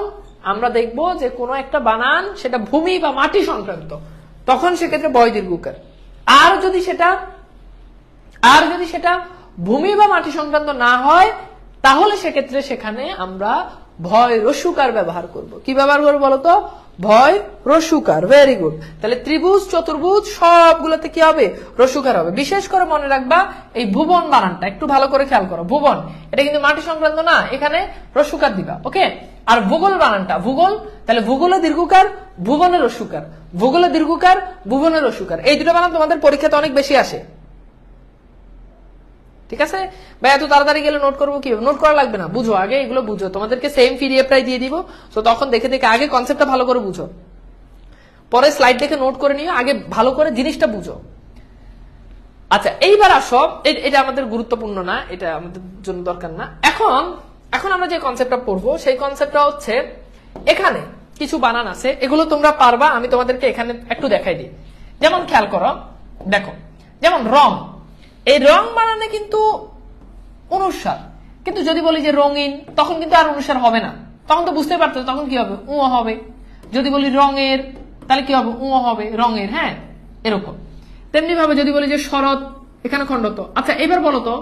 আমরা দেখব যে কোনো একটা বানান সেটা ভূমি বা মাটি সংক্রান্ত, তখন সেক্ষেত্রে বয় দীর্ঘকার। আর যদি সেটা ভূমি বা মাটি সংক্রান্ত না হয় তাহলে সেক্ষেত্রে সেখানে আমরা ভয় রস্যকার ব্যবহার করব। কি ব্যবহার করবো বলতো? ভয় রস্যকার। Very good. তাহলে ত্রিভুজ, চতুর্ভুজ সবগুলোতে কি হবে? রস্যকার হবে। বিশেষ করে মনে রাখবা এই ভুবন বানানটা একটু ভালো করে খেয়াল করো। ভুবন এটা কিন্তু মাটি সংক্রান্ত না, এখানে রস্যকার দিবা। ওকে, আর ভূগোল বানানটা ভূগোল, তাহলে ভূগোলে দীর্ঘকার, ভুবনের রস্যকার, ভূগোলে দীর্ঘকার, ভুবনের রস্যকার। এই দুটো বানান তোমাদের পরীক্ষাতে অনেক বেশি আসে। ঠিক আছে ভাই, এত তাড়াতাড়ি গেলে নোট করবো কি? নোট করা লাগবে না, বুঝো আগে, এগুলো বুঝো। তোমাদেরকে সেম পিডিএফটাই দিয়ে দিব, তো তখন দেখে দেখে আগে কনসেপ্টটা ভালো করে বুঝো, পরে স্লাইড দেখে নোট করে নিও, আগে ভালো করে জিনিসটা বুঝো। আচ্ছা, এইবার আসো, এটা আমাদের গুরুত্বপূর্ণ না, এটা আমাদের জন্য দরকার না। এখন আমরা যে কনসেপ্টটা পড়বো সেই কনসেপ্টটা হচ্ছে, এখানে কিছু বানান আছে, এগুলো তোমরা পারবা, আমি তোমাদেরকে এখানে একটু দেখাই দিই। যেমন খেয়াল করো, দেখো, যেমন রং, এই রং বানানে কিন্তু অনুস্বার, কিন্তু যদি বলি যে রঙিন, তখন কিন্তু আর অনুস্বার হবে না, তখন তো বুঝতে পারতো, তখন কি হবে? উ হবে। যদি বলি রঙের, তাহলে কি হবে? উ হবে, রঙের। হ্যাঁ, এরকম। তেমনি ভাবে যদি বলি যে শরৎ, এখানে খণ্ডত। আচ্ছা, এবার বলো তো,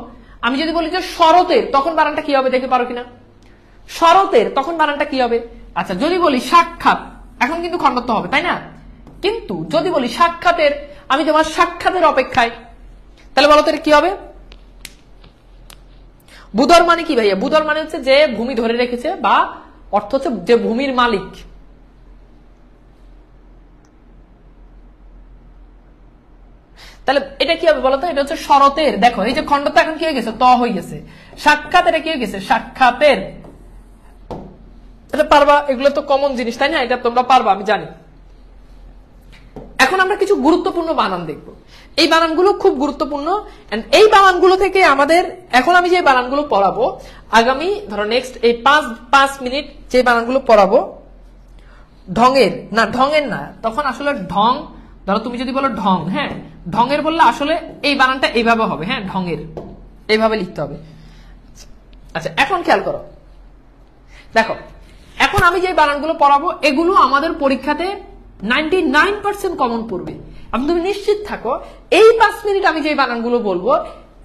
আমি যদি বলি যে শরতের, তখন বানানটা কি হবে? দেখে পারো কিনা? শরতের তখন বানানটা কি হবে? আচ্ছা, যদি বলি সাক্ষাৎ, এখন কিন্তু খণ্ডত্ব হবে, তাই না? কিন্তু যদি বলি সাক্ষাতের, আমি তোমার সাক্ষাতের অপেক্ষায়, তাহলে বলো তো কি হবে? বুধর মানে কি ভাইয়া? বুধর মানে হচ্ছে যে ভূমি ধরে রেখেছে, বা অর্থ হচ্ছে যে ভূমির মালিক। তাহলে এটা কি হবে বলতো? এটা হচ্ছে শরতের। দেখো, এই যে খণ্ডটা এখন কি হয়ে গেছে? ত হয়ে গেছে। সাক্ষাৎ, এটা কি হয়ে গেছে? সাক্ষাতের। এটা পারবা, এগুলো তো কমন জিনিস, তাই না? এটা তোমরা পারবা, আমি জানি। এখন আমরা কিছু গুরুত্বপূর্ণ বানান দেখবো। এই বানানগুলো খুব গুরুত্বপূর্ণ, এই বানানগুলো থেকে আমাদের, এখন আমি যে বানানগুলো পড়াবো, আগামী ধরো নেক্সট এই 5 মিনিট যে বানানগুলো পড়াবো, ঢঙের না, ঢঙের না, তখন আসলে ঢং, ধরো তুমি যদি বলো ঢং, হ্যাঁ, ঢঙের বললে আসলে এই বানানটা এইভাবে হবে। হ্যাঁ, ঢঙের এইভাবে লিখতে হবে। আচ্ছা, এখন খেয়াল করো, দেখো, এখন আমি যে বানানগুলো পড়াবো, এগুলো আমাদের পরীক্ষাতে 99% কমন পড়বে। আপনি তুমি নিশ্চিত থাকো, এই 5 মিনিট আমি যে বানানগুলো বলবো,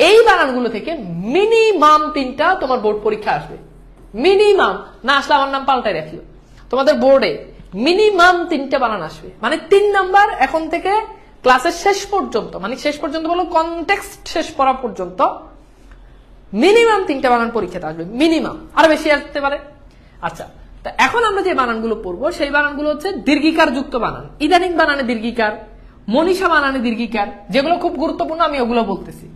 এই বানানগুলো থেকে মিনিমাম 3টা তোমার বোর্ড পরীক্ষা আসবে। মিনিমাম না আসলে আমার নাম পাল্টাই রাখিও, তোমাদের বোর্ডে মিনিমাম 3টা বানান আসবে, মানে 3 নাম্বার এখন থেকে ক্লাসের শেষ পর্যন্ত, মানে শেষ পর্যন্ত বলো কনটেক্সট শেষ করা পর্যন্ত, মিনিমাম 3টা বানান পরীক্ষাতে আসবে, মিনিমাম, আরো বেশি আসতে পারে। আচ্ছা, তা এখন আমরা যে বানানগুলো পড়বো, সেই বানানগুলো হচ্ছে দীর্ঘিকার যুক্ত বানান। ইদানিং বানানে দীর্ঘিকার, মনীষা বানানে দীর্ঘিকার, যেগুলো খুব গুরুত্বপূর্ণ আমি ওগুলো বলতেছি।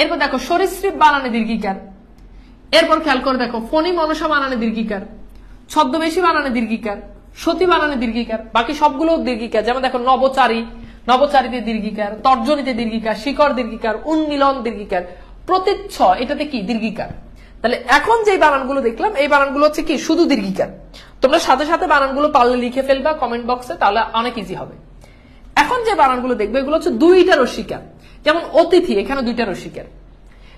এরপর দেখো সরীসৃপ বানানে দীর্ঘিকার, এরপর খেয়াল করে দেখো ফণী মনসা বানানে দীর্ঘিকার, ছদ্মবেশী বানানে দীর্ঘিকার, সতী বানানে দীর্ঘিকার, বাকি সবগুলো দীর্ঘিকার। যেমন দেখো নবচারী, নবচারীতে দীর্ঘিকার, তর্জনীতে দীর্ঘিকার, শিকর দীর্ঘিকার, উন্মিলন দীর্ঘিকার, প্রতিচ্ছ এটাতে কি দীর্ঘিকার। তাহলে এখন যে বানানগুলো দেখলাম, এই বানানগুলো হচ্ছে কি শুধু দীর্ঘিকার। তোমরা সাথে সাথে বানানগুলো পারলে লিখে ফেলবা কমেন্ট বক্সে, তাহলে অনেক ইজি হবে। এখন যে বানানগুলো দেখবে, এগুলো হচ্ছে 2টা রসিকার। যেমন অতিথি, এখানে 2টা রসিকার।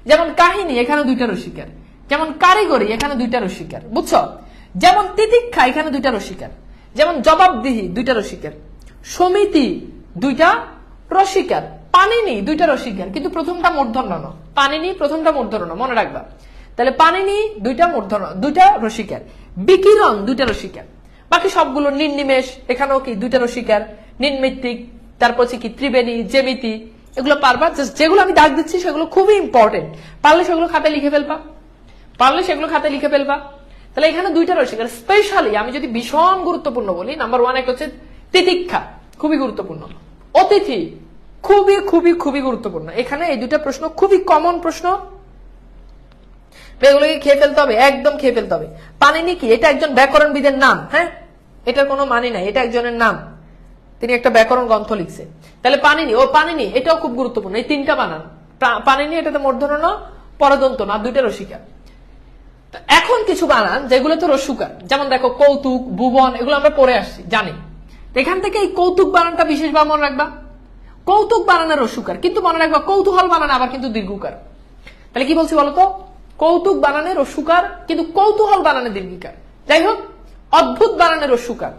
যেমন কাহিনী, এখানে 2টা রসিকার। যেমন কারিগরি, এখানে 2টা রসিকার, বুঝছো? যেমন তিতিক্ষা, এখানে 2টা রসিকার। যেমন জবাবদিহি, 2টা রসিকার। সমিতি, 2টা রসিকার। পানিনি, 2টা রসিকার, কিন্তু প্রথমটা মূর্ধন্য ন। পানিনি প্রথমটা মূর্ধন্য, মনে রাখবা। তাহলে পানিনি 2টা মূর্ধন্য, 2টা রসিকার। বিকিরণ, 2টা রসিকার। বাকি সবগুলো, নির্নিমেষ, এখানেও কি 2টা রসিকার। নির্মিত্তিক, তারপর কি ত্রিবেণী, জ্যামিতি, এগুলো পারবা। যেগুলো আমি দাগ দিচ্ছি সেগুলো খুবই ইম্পর্টেন্ট, পারলে সেগুলো খাতায় লিখে ফেলবা, পারলে সেগুলো খাতায় লিখে ফেলবা। তাহলে এখানে 2টা রসিকার। স্পেশালি আমি যদি ভীষণ গুরুত্বপূর্ণ বলি, নাম্বার 1 একটা হচ্ছে তিতিক্ষা, খুবই গুরুত্বপূর্ণ। অতিথি, খুবই খুবই খুবই গুরুত্বপূর্ণ। এখানে এই 2টা প্রশ্ন খুবই কমন প্রশ্ন, এগুলোকে খেয়ে ফেলতে হবে, একদম খেয়ে ফেলতে হবে। পানিনি কি? এটা একজন ব্যাকরণবিদের নাম। হ্যাঁ, এটার কোনো মানে নাই, এটা একজনের নাম, তিনি একটা ব্যাকরণ গ্রন্থ লিখছে। তাহলে পানিনি, ও পানিনি, এটাও খুব গুরুত্বপূর্ণ। এই 3টা বানান, পানিনি এটাতে মূর্ধন্য ন, পরদন্ত না, 2টা রসিকার। এখন কিছু বানান যেগুলো তো রস্যকার, যেমন দেখো কৌতুক, ভুবন, এগুলো আমরা পড়ে আসছি, জানি। এখান থেকে এই কৌতুক বানানটা বিশেষভাবে মনে রাখবা। কৌতুক বানানের রস্যকার, কিন্তু মনে রাখবা কৌতূহল বানানে আবার কিন্তু দীর্ঘকার। তাহলে কি বলছি বলতো? কৌতুক বানানের রস্যকার, কিন্তু কৌতূহল বানানে দীর্ঘিকার। যাই হোক, অদ্ভুত বানানের রস্যকার।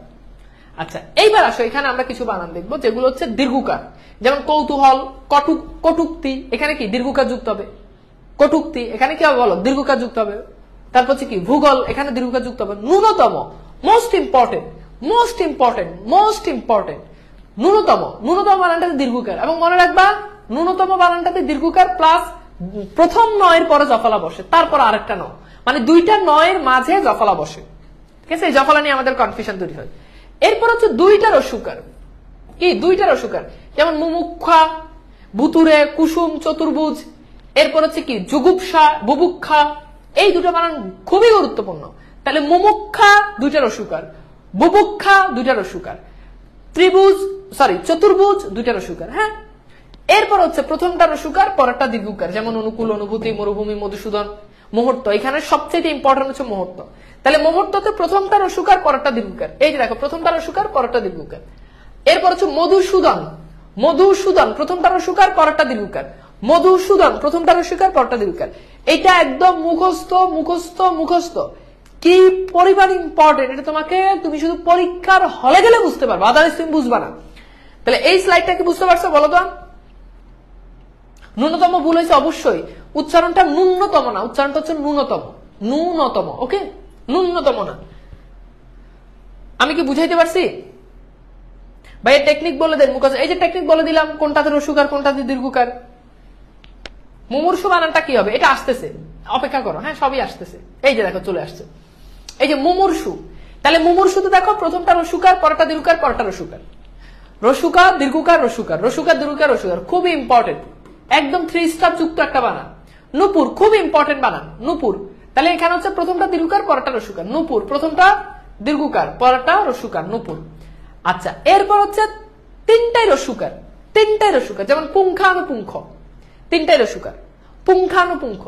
আচ্ছা, এইবার আসো, এখানে আমরা কিছু বানান দেখবো যেগুলো হচ্ছে দীর্ঘকার। যেমন কৌতূহল, কটুক্তি, এখানে কি দীর্ঘকার যুক্ত হবে। কটুক্তি, এখানে কি হবে বলো? দীর্ঘকার যুক্ত হবে। তারপর হচ্ছে কি ভূগোল, এখানে দীর্ঘকার যুক্ত হবে। ন্যূনতম, most important, most important, most important, ন্যূনতম, ন্যূনতম বানানটাতে দীর্ঘকার। এবং মনে রাখবা, ন্যূনতম বানানটাতে দীর্ঘকার প্লাস প্রথম নয়ের পরে জফলা বসে, তারপর আরেকটা ন, মানে 2টা নয়ের মাঝে জফলা বসে। ঠিক আছে, এই জফলা নিয়ে আমাদের কনফিউশন তৈরি হয়। এরপর হচ্ছে দুইটা রস্যুকার, কি দুইটা রস্যুকার, যেমন মুমুক্ষা, ভুতুরে, কুসুম, চতুর্ভুজ। এরপর হচ্ছে কি জুগুপ্সা, বুভুক্ষা, এই দুটো বানান খুবই গুরুত্বপূর্ণ। তাহলে মুমুক্ষা দুইটা রস্যুকার, বুভুক্ষা দুইটা রস্যুকার, ত্রিভুজ চতুর্ভুজ দুইটা রস্যুকার। হ্যাঁ, এরপর হচ্ছে প্রথমটা রস্যুকার, পরেরটা দীর্ঘকার, যেমন অনুকূল, অনুভূতি, মরুভূমি, মধুসূদন, মুহূর্ত। এখানে সবচেয়ে ইম্পর্টেন্ট হচ্ছে মুহূর্ত। তাহলে মুহূর্ততে প্রথমটা রস্যুকার, পরেরটা দীর্ঘকার। এই যে দেখো, প্রথমটা রস্যুকার, পরেরটা দীর্ঘকার। এরপর হচ্ছে মধুসূদন, মধুসূদন প্রথমটা রস্যুকার, পরেরটা দীর্ঘকার। মধুসূদন প্রথমটা রস্যুকার, পরেরটা দীর্ঘকার। এটা একদম মুখস্থ মুখস্থ মুখস্থ। কি পরিমাণ ইম্পর্টেন্ট এটা তোমাকে, তুমি শুধু পরীক্ষার হলে গেলে বুঝতে পারবে, আদারওয়াইজ তুমি বুঝবা না। তাহলে এই স্লাইডটা কি বুঝতে পারছো বলো তো? ন্যূনতম ভুল হয়েছে অবশ্যই, উচ্চারণটা ন্যূনতম না, উচ্চারণটা হচ্ছে ন্যূনতম, ন্যূনতম। ওকে, ন্যূনতম না। আমি কি বুঝাইতে পারছি ভাই? টেকনিক বলে দেন মুখস্থ। এই যে টেকনিক বলে দিলাম, কোনটাতে রস্যুকার কোনটাতে দীর্ঘকার। মুমূর্ষু বানানটা কি হবে, এটা আসতেছে, অপেক্ষা করো। হ্যাঁ, সবই আসতেছে। এই যে দেখো চলে আসছে, এই যে মুমূর্ষু। তাহলে মুমূর্ষুতে দেখো, প্রথমটা রস্যুকার, পরেরটা দীর্ঘকার, পরেরটা রস্যুকার। রস্যুকার দীর্ঘকার রস্যুকার, রস্যুকার দীর্ঘকার রস্যুকার, খুবই ইম্পর্টেন্ট, একদম 3 স্টার যুক্ত একটা বানান। নূপুর খুবই ইম্পর্টেন্ট বানান, নূপুর। তাহলে এখানে হচ্ছে প্রথমটা দীর্ঘকার, পরেরটা রস্যুকার, নূপুর। প্রথমটা দীর্ঘকার, পরেরটা রস্যুকার, নূপুর। আচ্ছা, এরপর হচ্ছে তিনটাই রস্যুকার, তিনটাই রস্যুকার, যেমন পুঙ্খানুপুঙ্খ, তিনটাই রস্যুকার। পুঙ্খানুপুঙ্খ,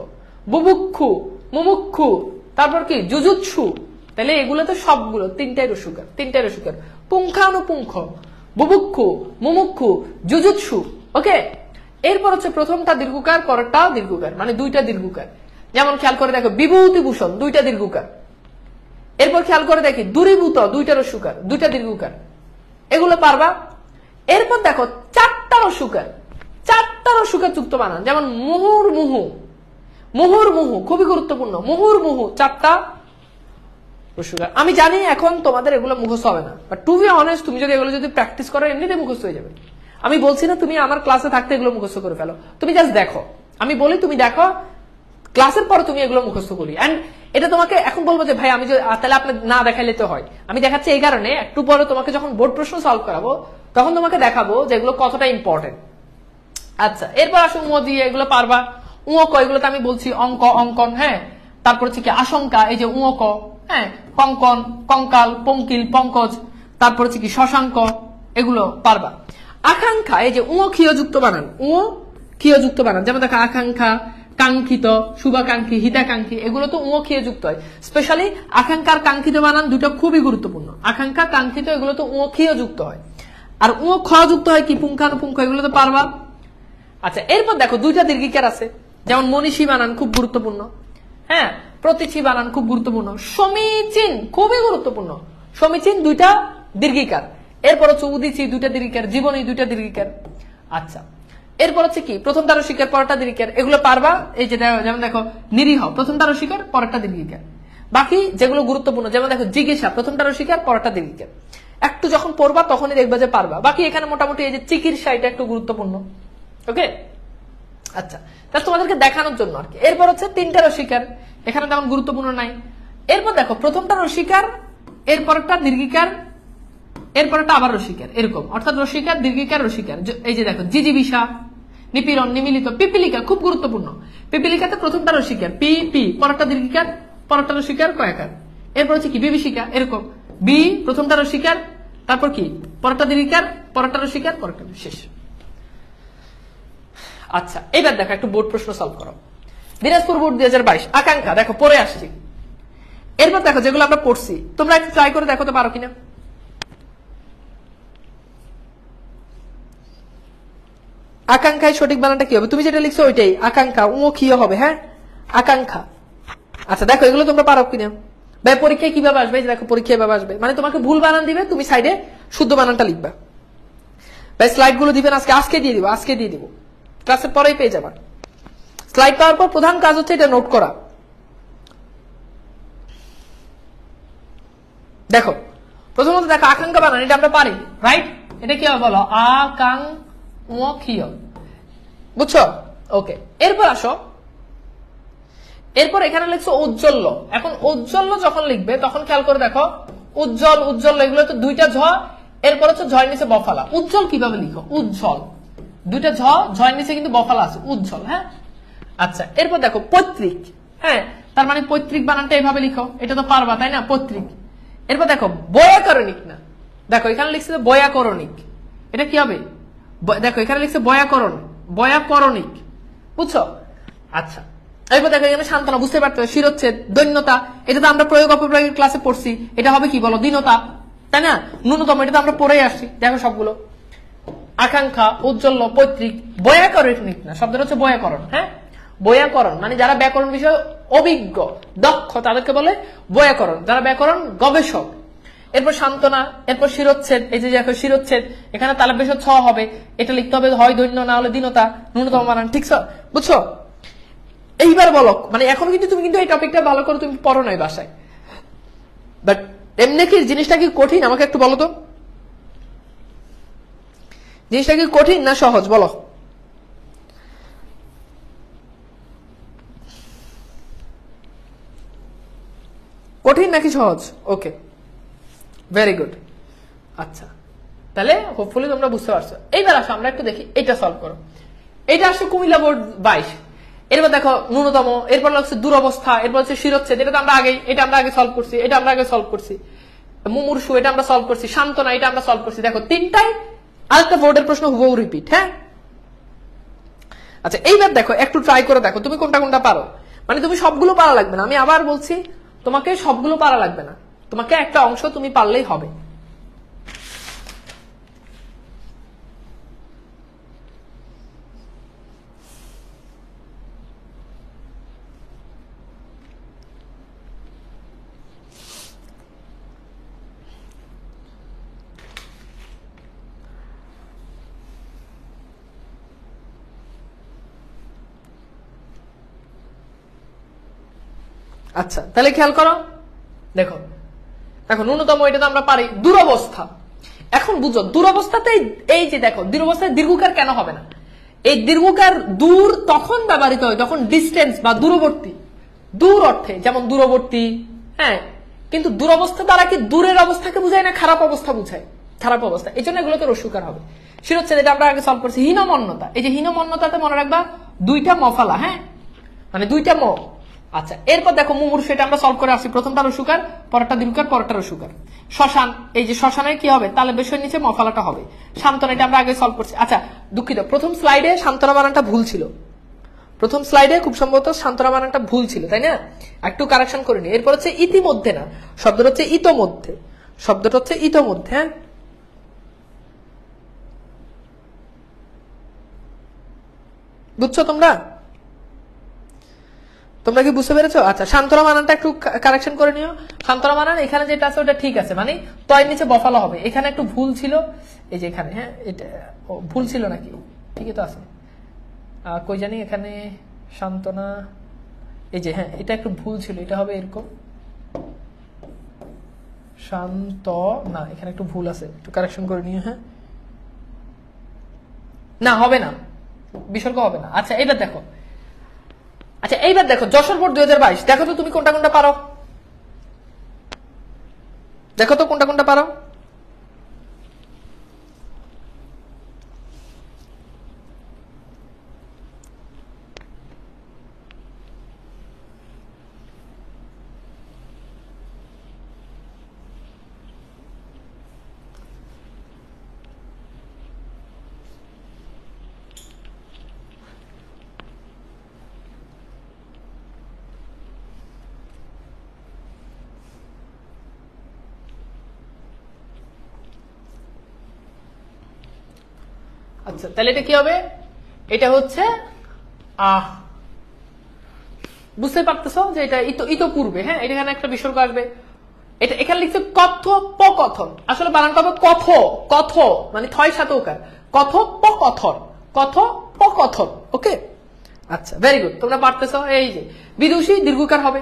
বুভুক্ষু, মুমুক্ষু, তারপর কি জুজুৎসু। তাহলে এগুলো তো সবগুলো তিনটাই রস্যুকার, তিনটাই রস্যুকার। পুঙ্খানুপুঙ্খ, বুভুক্ষু, মুমুক্ষু, জুজুৎসু। ওকে, এরপর হচ্ছে প্রথমটা দীর্ঘকার, পরেরটা দীর্ঘকার, মানে দুইটা দীর্ঘকার। যেমন খেয়াল করে দেখো, বিভূতিভূষণ দুইটা দীর্ঘকার। এরপর খেয়াল করে দেখি, দূরীভূত দুইটা রস্যুকার, দুইটা দীর্ঘকার। এগুলো পারবা। এরপর দেখো চারটা রস্যুকার, চারটা রস্যুকার যুক্ত বানান, যেমন মুহুর্মুহু, মুহুর্মুহু খুবই গুরুত্বপূর্ণ, মুহুর্মুহু চারটা রস্যুকার। আমি জানি এখন তোমাদের এগুলো মুখস্থ হবে না, বাট টু বি অনেস্ট, তুমি যদি এগুলো যদি প্র্যাকটিস করো এমনিতে মুখস্থ হয়ে যাবে। আমি বলছি না তুমি আমার ক্লাসে থাকতে এগুলো মুখস্থ করে ফেলো, তুমি জাস্ট দেখো। আমি বলি তুমি দেখো, ক্লাসের পরে তুমি এগুলো মুখস্থ করি। এন্ড এটা তোমাকে এখন বলবো যে ভাই আমি যে তাহলে আপনি না দেখাইলে তো হয়। আমি দেখাচ্ছি এই কারণে, একটু পরে তোমাকে যখন বোর্ড প্রশ্ন সলভ করাবো তখন তোমাকে দেখাবো যে এগুলো কতটা ইম্পর্টেন্ট। আচ্ছা, এরপর আসো উঁ দিয়ে, এগুলো পারবা। উঁ ক, এগুলো তো আমি বলছি, অঙ্ক, অঙ্কন। হ্যাঁ, তারপর হচ্ছে কি আশঙ্কা, এই যে উঁ ক। হ্যাঁ, কঙ্কন, কঙ্কাল, পঙ্কিল, পঙ্কজ, তারপর হচ্ছে কি শশাঙ্ক, এগুলো পারবা। আকাঙ্ক্ষা, এই যে উঁ ক্ষীয় যুক্ত বানান, উঁ ক্ষীয় যুক্ত বানান, যেমন দেখো আকাঙ্ক্ষা, কাঙ্ক্ষিত, শুভাকাঙ্ক্ষী, হিতাকাঙ্ক্ষী, এগুলো তো উঁ ক্ষীয় যুক্ত হয়। স্পেশালি আকাঙ্ক্ষার কাঙ্ক্ষিত বানান দুটো খুবই গুরুত্বপূর্ণ। আকাঙ্ক্ষা, কাঙ্ক্ষিত, এগুলো তো উঁ ক্ষীয় যুক্ত হয়। আর উঁ খ যুক্ত হয় কি পুঙ্খানুপুঙ্খ, এগুলো তো পারবা। আচ্ছা, এরপর দেখো দুইটা দীর্ঘিকার আছে, যেমন মনীষী বানান খুব গুরুত্বপূর্ণ। হ্যাঁ, প্রতীচী বানান খুব গুরুত্বপূর্ণ। সমীচীন খুবই গুরুত্বপূর্ণ, সমীচীন দুইটা দীর্ঘিকার। এরপর হচ্ছে উদীচী দুইটা দীর্ঘিকার, জীবনী দুইটা দীর্ঘিকার। আচ্ছা, এরপর হচ্ছে কি প্রথমটা রসিকার, পরেরটা দীর্ঘিকার, এগুলো পারবা। এই যে যেমন দেখো নিরীহ, প্রথমটা রসিকার, পরেরটা দীর্ঘিকার। বাকি যেগুলো গুরুত্বপূর্ণ, যেমন দেখো জিজ্ঞাসা, প্রথমটা রসিকার, পরেরটা দীর্ঘিকার। একটু যখন পড়বা তখনই দেখবা যে পারবা। বাকি এখানে মোটামুটি এই যে চিকিৎসা, এটা একটু গুরুত্বপূর্ণ। ওকে, আচ্ছা, তাহলে তোমাদেরকে দেখানোর জন্য আর কি। এরপর হচ্ছে তিনটা রসিকার, এখানে তেমন গুরুত্বপূর্ণ নাই। এরপর দেখো প্রথমটা রসিকার, এরপরটা দীর্ঘিকার, এরপরটা আবার রসিকার, এরকম। অর্থাৎ রসিকার, দীর্ঘিকার, রসিকার। এই যে দেখো জিজিবিষা, নিপীড়ন, নিমিলিত, পিপিলিকা খুব গুরুত্বপূর্ণ। পিপিলিকাতে প্রথমটা রসিকার, পি পি, পরেরটা দীর্ঘিকার, পরেরটা রসিকার, কয়াকার। এরপর হচ্ছে কি বিভীষিকা, এরকম বি, প্রথমটা রসিকার, তারপর কি পরেরটা দীর্ঘিকার, পরেরটা রসিকার, পরেরটা শেষ। আচ্ছা, এবার দেখো একটু বোর্ড প্রশ্ন সলভ করো। দিনাজপুর বোর্ড 2022 আকাঙ্ক্ষা, দেখো পরে আসছি। এরপর দেখো যেগুলো আমরা পড়ছি, তোমরা একটু ট্রাই করে দেখো তো পারো কিনা। আকাঙ্ক্ষায় সঠিক বানানটা কি হবে? তুমি যেটা লিখছো ওইটাই, আকাঙ্ক্ষা, উঁ ক্ষীয় হবে। হ্যাঁ, আকাঙ্ক্ষা। আচ্ছা দেখো এগুলো তোমরা পারো কিনা। ভাই পরীক্ষায় কিভাবে আসবে? দেখো পরীক্ষায় এভাবে আসবে, মানে তোমাকে ভুল বানান দিবে, তুমি সাইডে শুদ্ধ বানানটা লিখবা। ভাই স্লাইড গুলো দিবেন আজকে দিয়ে দিব, আজকে দিয়ে দিব, ক্লাসের পরেই পেয়ে যাবা। স্লাইড পাওয়ার পর প্রধান কাজ হচ্ছে এটা নোট করা। দেখো প্রথমত দেখো আকাঙ্ক্ষা বানান, এটা আমরা পারি, রাইট? এটা কি হবে বলো? আকাঙ্ক্ষীয়, বুঝছো? ওকে, এরপর আসো, এরপর এখানে লিখছো উজ্জ্বল। এখন উজ্জ্বল যখন লিখবে তখন খেয়াল করে দেখো, উজ্জ্বল উজ্জ্বল এগুলো তো দুইটা ঝ, এরপর হচ্ছে ঝয়ের নিচে বফালা। উজ্জ্বল কিভাবে লিখো? উজ্জ্বল, দুইটা ঝ, ঝয়ের নিচে কিন্তু বফালা আছে, উজ্জ্বল। হ্যাঁ, আচ্ছা এরপর দেখো পৈতৃক। হ্যাঁ, তার মানে পৈতৃক বানানটা এইভাবে লিখো, এটা তো পারবা তাই না, পৈতৃক। এরপর দেখো বৈয়াকরণিক, না দেখো এখানে লিখছে বৈয়াকরণিক, এটা কি হবে? দেখো এখানে লিখছে বৈয়াকরণ, বৈয়াকরণিক, বুঝছো? আচ্ছা এরপর দেখো এখানে সান্ত্বনা, বুঝতে পারতে শিরোচ্ছেদ, দৈন্যতা, এটা তো আমরা প্রয়োগ অপপ্রয়োগের ক্লাসে পড়ছি, এটা হবে কি বলো? দীনতা, তাই না? ন্যূনতম, এটা তো আমরা পড়ে আসছি, দেখো সবগুলো। আকাঙ্ক্ষা, উজ্জ্বল, পৈতৃক, বৈয়াকরণিক, না শব্দটা হচ্ছে বৈয়াকরণ। হ্যাঁ, বৈয়াকরণ মানে যারা ব্যাকরণ বিষয়ে অভিজ্ঞ, দক্ষ, তাদেরকে বলে বৈয়াকরণ, যারা ব্যাকরণ গবেষক। এরপর সান্ত্বনা, এরপর শিরোচ্ছেদ, এই যে দেখো শিরোচ্ছেদ, এখানে তালব্য ছ হবে, এটা লিখতে হবে হয় দৈন্য না হলে দীনতা, ন্যূনতম বানান, ঠিক আছে? বুঝছো? এইবার বলো, মানে এখন কিন্তু তুমি কিন্তু এই টপিকটা ভালো করে তুমি পড়ো নাই বাসায়, বাট এমনি কি জিনিসটা কি কঠিন? আমাকে একটু বলো তো, জিনিসটা কি কঠিন না সহজ? বলো। কঠিন নাকি সহজ? ওকে, ভেরি গুড। আচ্ছা তাহলে হোপফুলি তোমরা বুঝতে পারছো। এইবার আসো আমরা একটু দেখি এটা সলভ করো। এটা আসছে কুমিল্লা বোর্ড 22। এরপর দেখো ন্যূনতম, এরপর হচ্ছে দুরবস্থা, এরপর হচ্ছে শিরোচ্ছেদ, এটা তো আমরা আগে সলভ করছি, এটা আমরা আগে সলভ করছি। মুমূর্ষু, এটা আমরা সলভ করছি। সান্ত্বনা, এটা আমরা সলভ করছি। দেখো তিনটাই আরেকটা বোর্ডের প্রশ্ন হুবহু রিপিট। হ্যাঁ, আচ্ছা এইবার দেখো একটু ট্রাই করে দেখো তুমি কোনটা কোনটা পারো। মানে তুমি সবগুলো পারা লাগবে না, আমি আবার বলছি তোমাকে সবগুলো পারা লাগবে না, তোমাকে একটা অংশ তুমি পারলেই হবে। আচ্ছা তাহলে খেয়াল করো, দেখো দেখো ন্যূনতম, এটা তো আমরা পারি। দুরবস্থা, এখন বুঝো দুরবস্থাতে এই যে দেখো দুরবস্থায় দীর্ঘকার কেন হবে না? এই দীর্ঘকার দূর তখন ব্যবহৃত হয় যখন ডিস্টেন্স বা দূরবর্তী, দূর অর্থে, যেমন দূরবর্তী। হ্যাঁ, কিন্তু দুরবস্থা দ্বারা কি দূরের অবস্থাকে বুঝায় না খারাপ অবস্থা বুঝায়? খারাপ অবস্থা, এই জন্য এগুলোতে রস্যকার হবে। শিরোচ্ছেদ, এটা আমরা আগে সলভ করছি। হীনমন্যতা, এই যে হীনমন্যতাতে মনে রাখবা দুইটা মফালা। হ্যাঁ, মানে দুইটা ম। আচ্ছা এরপর দেখো মুমূর্ষু, এটা আমরা সলভ করে আসছি। প্রথমটা রস্যকার, পরেরটা দীর্ঘকার, পরেরটা রস্যকার। শ্মশান, এই যে শ্মশানে কি হবে? তাহলে বেশের নিচে মফালাটা হবে। সান্ত্বনা, এটা আমরা আগে সলভ করছি। আচ্ছা দুঃখিত, প্রথম স্লাইডে সান্ত্বনা বানানটা ভুল ছিল। প্রথম স্লাইডে খুব সম্ভবত সান্ত্বনা বানানটা ভুল ছিল, তাই না? একটু কারেকশন করে নি। এরপর হচ্ছে ইতিমধ্যে, না শব্দটা হচ্ছে ইতোমধ্যে, শব্দটা হচ্ছে ইতোমধ্যে। হ্যাঁ, বুঝছো তোমরা? তোমরা কি বুঝতে পেরেছো? আচ্ছা সান্ত্বনা বানানটা একটু কারেকশন করে নিও। সান্ত্বনা বানান এখানে যেটা আছে ওটা ঠিক আছে, মানে তয়ের নিচে বফালা হবে। এখানে একটু ভুল ছিল, এই যে এখানে। হ্যাঁ, এটা ভুল ছিল নাকি? ঠিকই তো আছে, কই জানি এখানে সান্ত্বনা, এই যে হ্যাঁ এটা একটু ভুল ছিল, এটা হবে এরকম শান্ত, না এখানে একটু ভুল আছে, একটু কারেকশন করে নিও। হ্যাঁ, না হবে না, বিসর্গ হবে না। আচ্ছা এইবার দেখো, আচ্ছা এইবার দেখো যশোর বোর্ড 2022, দেখো তো তুমি কোনটা কোনটা পারো, দেখো তো কোনটা কোনটা পারো। আচ্ছা তাহলে এটা কি হবে? এটা হচ্ছে বুঝতে পারতেছো যে এটা ইতপূর্বে। হ্যাঁ, এখানে একটা বিসর্গ আসবে। এটা এখানে লিখছে কথোপকথন, আসলে বানানটা হবে কথ, মানে থয় সাথে ওকার, কথোপকথন, কথোপকথন। ওকে, আচ্ছা ভেরি গুড, তোমরা পারতেছো। এই যে বিদুষী দীর্ঘকার হবে।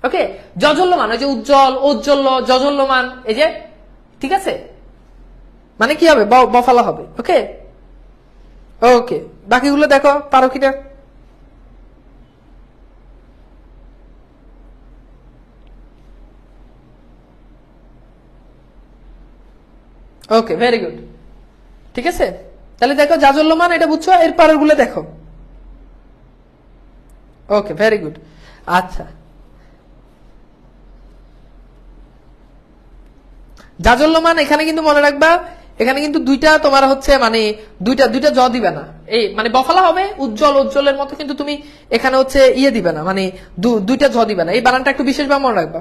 ওকে, জজল্যমান, ওই যে উজ্জ্বল, ঔজ্জ্বল্য, জজল্যমান, এই যে ঠিক আছে, মানে কি হবে? বফালা হবে। ওকে ওকে, বাকিগুলো দেখো পারো কিনা। ওকে, ভেরি গুড। ঠিক আছে, তাহলে দেখো জাজল্যমান এটা বুঝছো, এর পরের গুলো দেখো। ওকে, ভেরি গুড। আচ্ছা, জাজল্যমান এখানে কিন্তু মনে রাখবা, এখানে কিন্তু দুইটা তোমার হচ্ছে মানে দুইটা জ দিবে না, এই মানে বফলা হবে উজ্জ্বল, উজ্জ্বলের মতো, কিন্তু তুমি এখানে হচ্ছে ইয়ে দিবে না, মানে দুইটা জ দিবে না। এই বানানটা একটু বিশেষভাবে মনে রাখবা,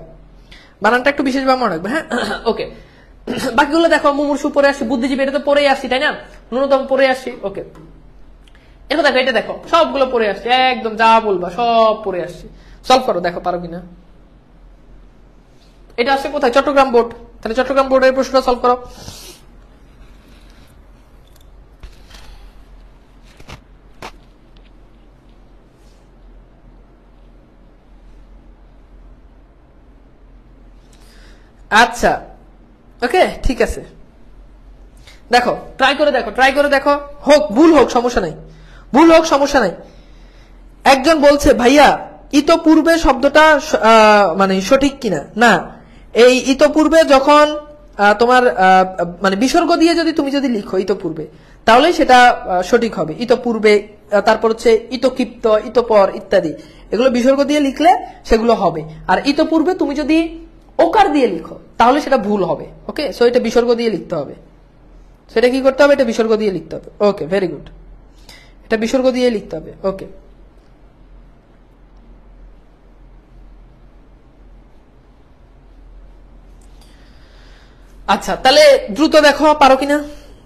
বানানটা একটু বিশেষভাবে মনে রাখবা, হ্যাঁ। ওকে, বাকিগুলো দেখো, মুমূর্ষু পরে আসি, বুদ্ধিজীবী এটা তো পরেই আসি, তাই না, ন্যূনতম পরে আসি। ওকে, এটা দেখো, এটা দেখো, সবগুলো পরে আসছি, একদম যা বলবা সব পরে আসছি। সলভ করো, দেখো পারো কিনা। এটা আসছে কোথায়? চট্টগ্রাম বোর্ড। তাহলে চট্টগ্রাম বোর্ডের প্রশ্নটা সলভ করো। আচ্ছা, ওকে, ঠিক আছে, দেখো ট্রাই করে দেখো, ট্রাই করে দেখো, হোক ভুল হোক সমস্যা নাই, ভুল হোক সমস্যা নাই। একজন বলছে ভাইয়া ইতপূর্বে শব্দটা মানে সঠিক কিনা? না, এই ইতপূর্বে যখন তোমার মানে বিসর্গ দিয়ে তুমি যদি লিখো ইতপূর্বে, তাহলে সেটা সঠিক হবে। ইতপূর্বে, তারপর হচ্ছে ইতক্ষিপ্ত, ইতপর ইত্যাদি, এগুলো বিসর্গ দিয়ে লিখলে সেগুলো হবে। আর ইতপূর্বে তুমি যদি ওকার দিয়ে লিখো তাহলে সেটা ভুল হবে। ওকে, সো এটা বিসর্গ দিয়ে লিখতে হবে। সেটা কি করতে হবে? এটা বিসর্গ দিয়ে লিখতে হবে। ওকে, ভেরি গুড, এটা বিসর্গ দিয়ে লিখতে হবে। ওকে, আচ্ছা, তাহলে দ্রুত দেখো পারো কিনা,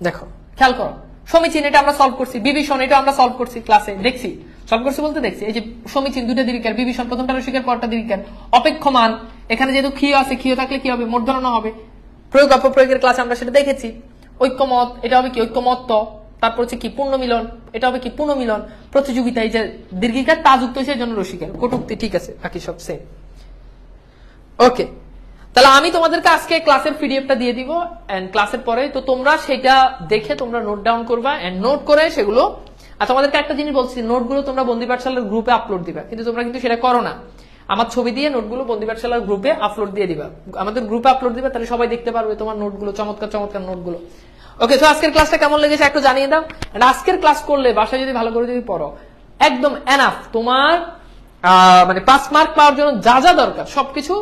দেখো খেয়াল করো। সমীচীন এটা আমরা সলভ করছি, বিভীষণ এটা আমরা সলভ করছি ক্লাসে, দেখছি সলভ করছি বলতে দেখছি। এই যে সমীচীন দুইটা দীর্ঘিকার, বিভীষণ প্রথমটা রসিকের পরটা দীর্ঘিকার। অপেক্ষমান, এখানে যেহেতু ক্ষীয় আছে, ক্ষীয় থাকলে কি হবে? মূর্ধন্য হবে। প্রয়োগ অপপ্রয়োগের ক্লাসে আমরা সেটা দেখেছি। ঐক্যমত, এটা হবে কি? ঐক্যমত্ত। তারপর হচ্ছে কি? পূর্ণমিলন, এটা হবে কি? পূর্ণমিলন। প্রতিযোগিতা, এই যে দীর্ঘিকার তা যুক্ত হয়েছে এই জন্য রসিকের। কটূক্তি, ঠিক আছে, বাকি সব সেম। ওকে, তাহলে আমি তোমাদেরকে আজকে ক্লাসের পিডিএফটা দিয়ে দিব, এন্ড ক্লাসের পরে তো তোমরা সেটা দেখে তোমরা নোট ডাউন করবা, এন্ড নোট করে সেগুলো। আর তোমাদেরকে একটা জিনিস বলছি, নোটগুলো তোমরা বন্দি পাঠশালার গ্রুপে আপলোড দিবা, কিন্তু তোমরা কিন্তু সেটা করো না। আমার ছবি দিয়ে নোটগুলো বন্দি পাঠশালার গ্রুপে আপলোড দিয়ে দিবা, আমাদের গ্রুপে আপলোড দিবা, তাহলে সবাই দেখতে পারবে তোমার নোটগুলো, চমৎকার চমৎকার নোটগুলো। ওকে, তো আজকের ক্লাসটা কেমন লেগেছে একটু জানিয়ে দাও। আজকের ক্লাস করলে বাসায় যদি ভালো করে যদি পড়ো, একদম এনাফ তোমার মানে 5 মার্ক পাওয়ার জন্য যা যা দরকার সবকিছু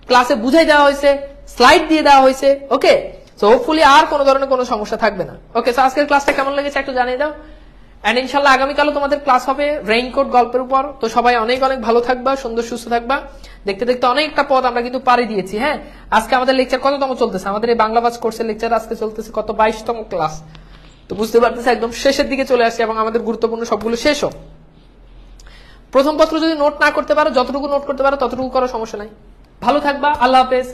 ক্লাসে বুঝাই দেওয়া হয়েছে, স্লাইড দিয়ে দেওয়া হয়েছে। ওকে, সো হোপফুলি আর কোনো ধরনের কোনো সমস্যা থাকবে না। ওকে, সো আজকের ক্লাসটা কেমন লেগেছে একটু জানিয়ে দাও। এন্ড ইনশাল্লাহ আগামীকালও তোমাদের ক্লাস হবে রেইনকোট গল্পের উপর। তো সবাই অনেক অনেক ভালো থাকবা, সুন্দর সুস্থ থাকবা। দেখতে দেখতে অনেকটা পথ আমরা কিন্তু পাড়ি দিয়েছি। হ্যাঁ, আজকে আমাদের লেকচার কততম চলতেছে? আমাদের এই বাংলা বাজ কোর্সের লেকচার আজকে চলতেছে কত? 22তম ক্লাস। তো বুঝতে পারতেছে একদম শেষের দিকে চলে আসছে, এবং আমাদের গুরুত্বপূর্ণ সবগুলো শেষও। প্রথম পত্র যদি নোট না করতে পারো, যতটুকু নোট করতে পারো ততটুকু করো, সমস্যা নাই। ভালো থাকবা, আল্লাহ হাফেজ।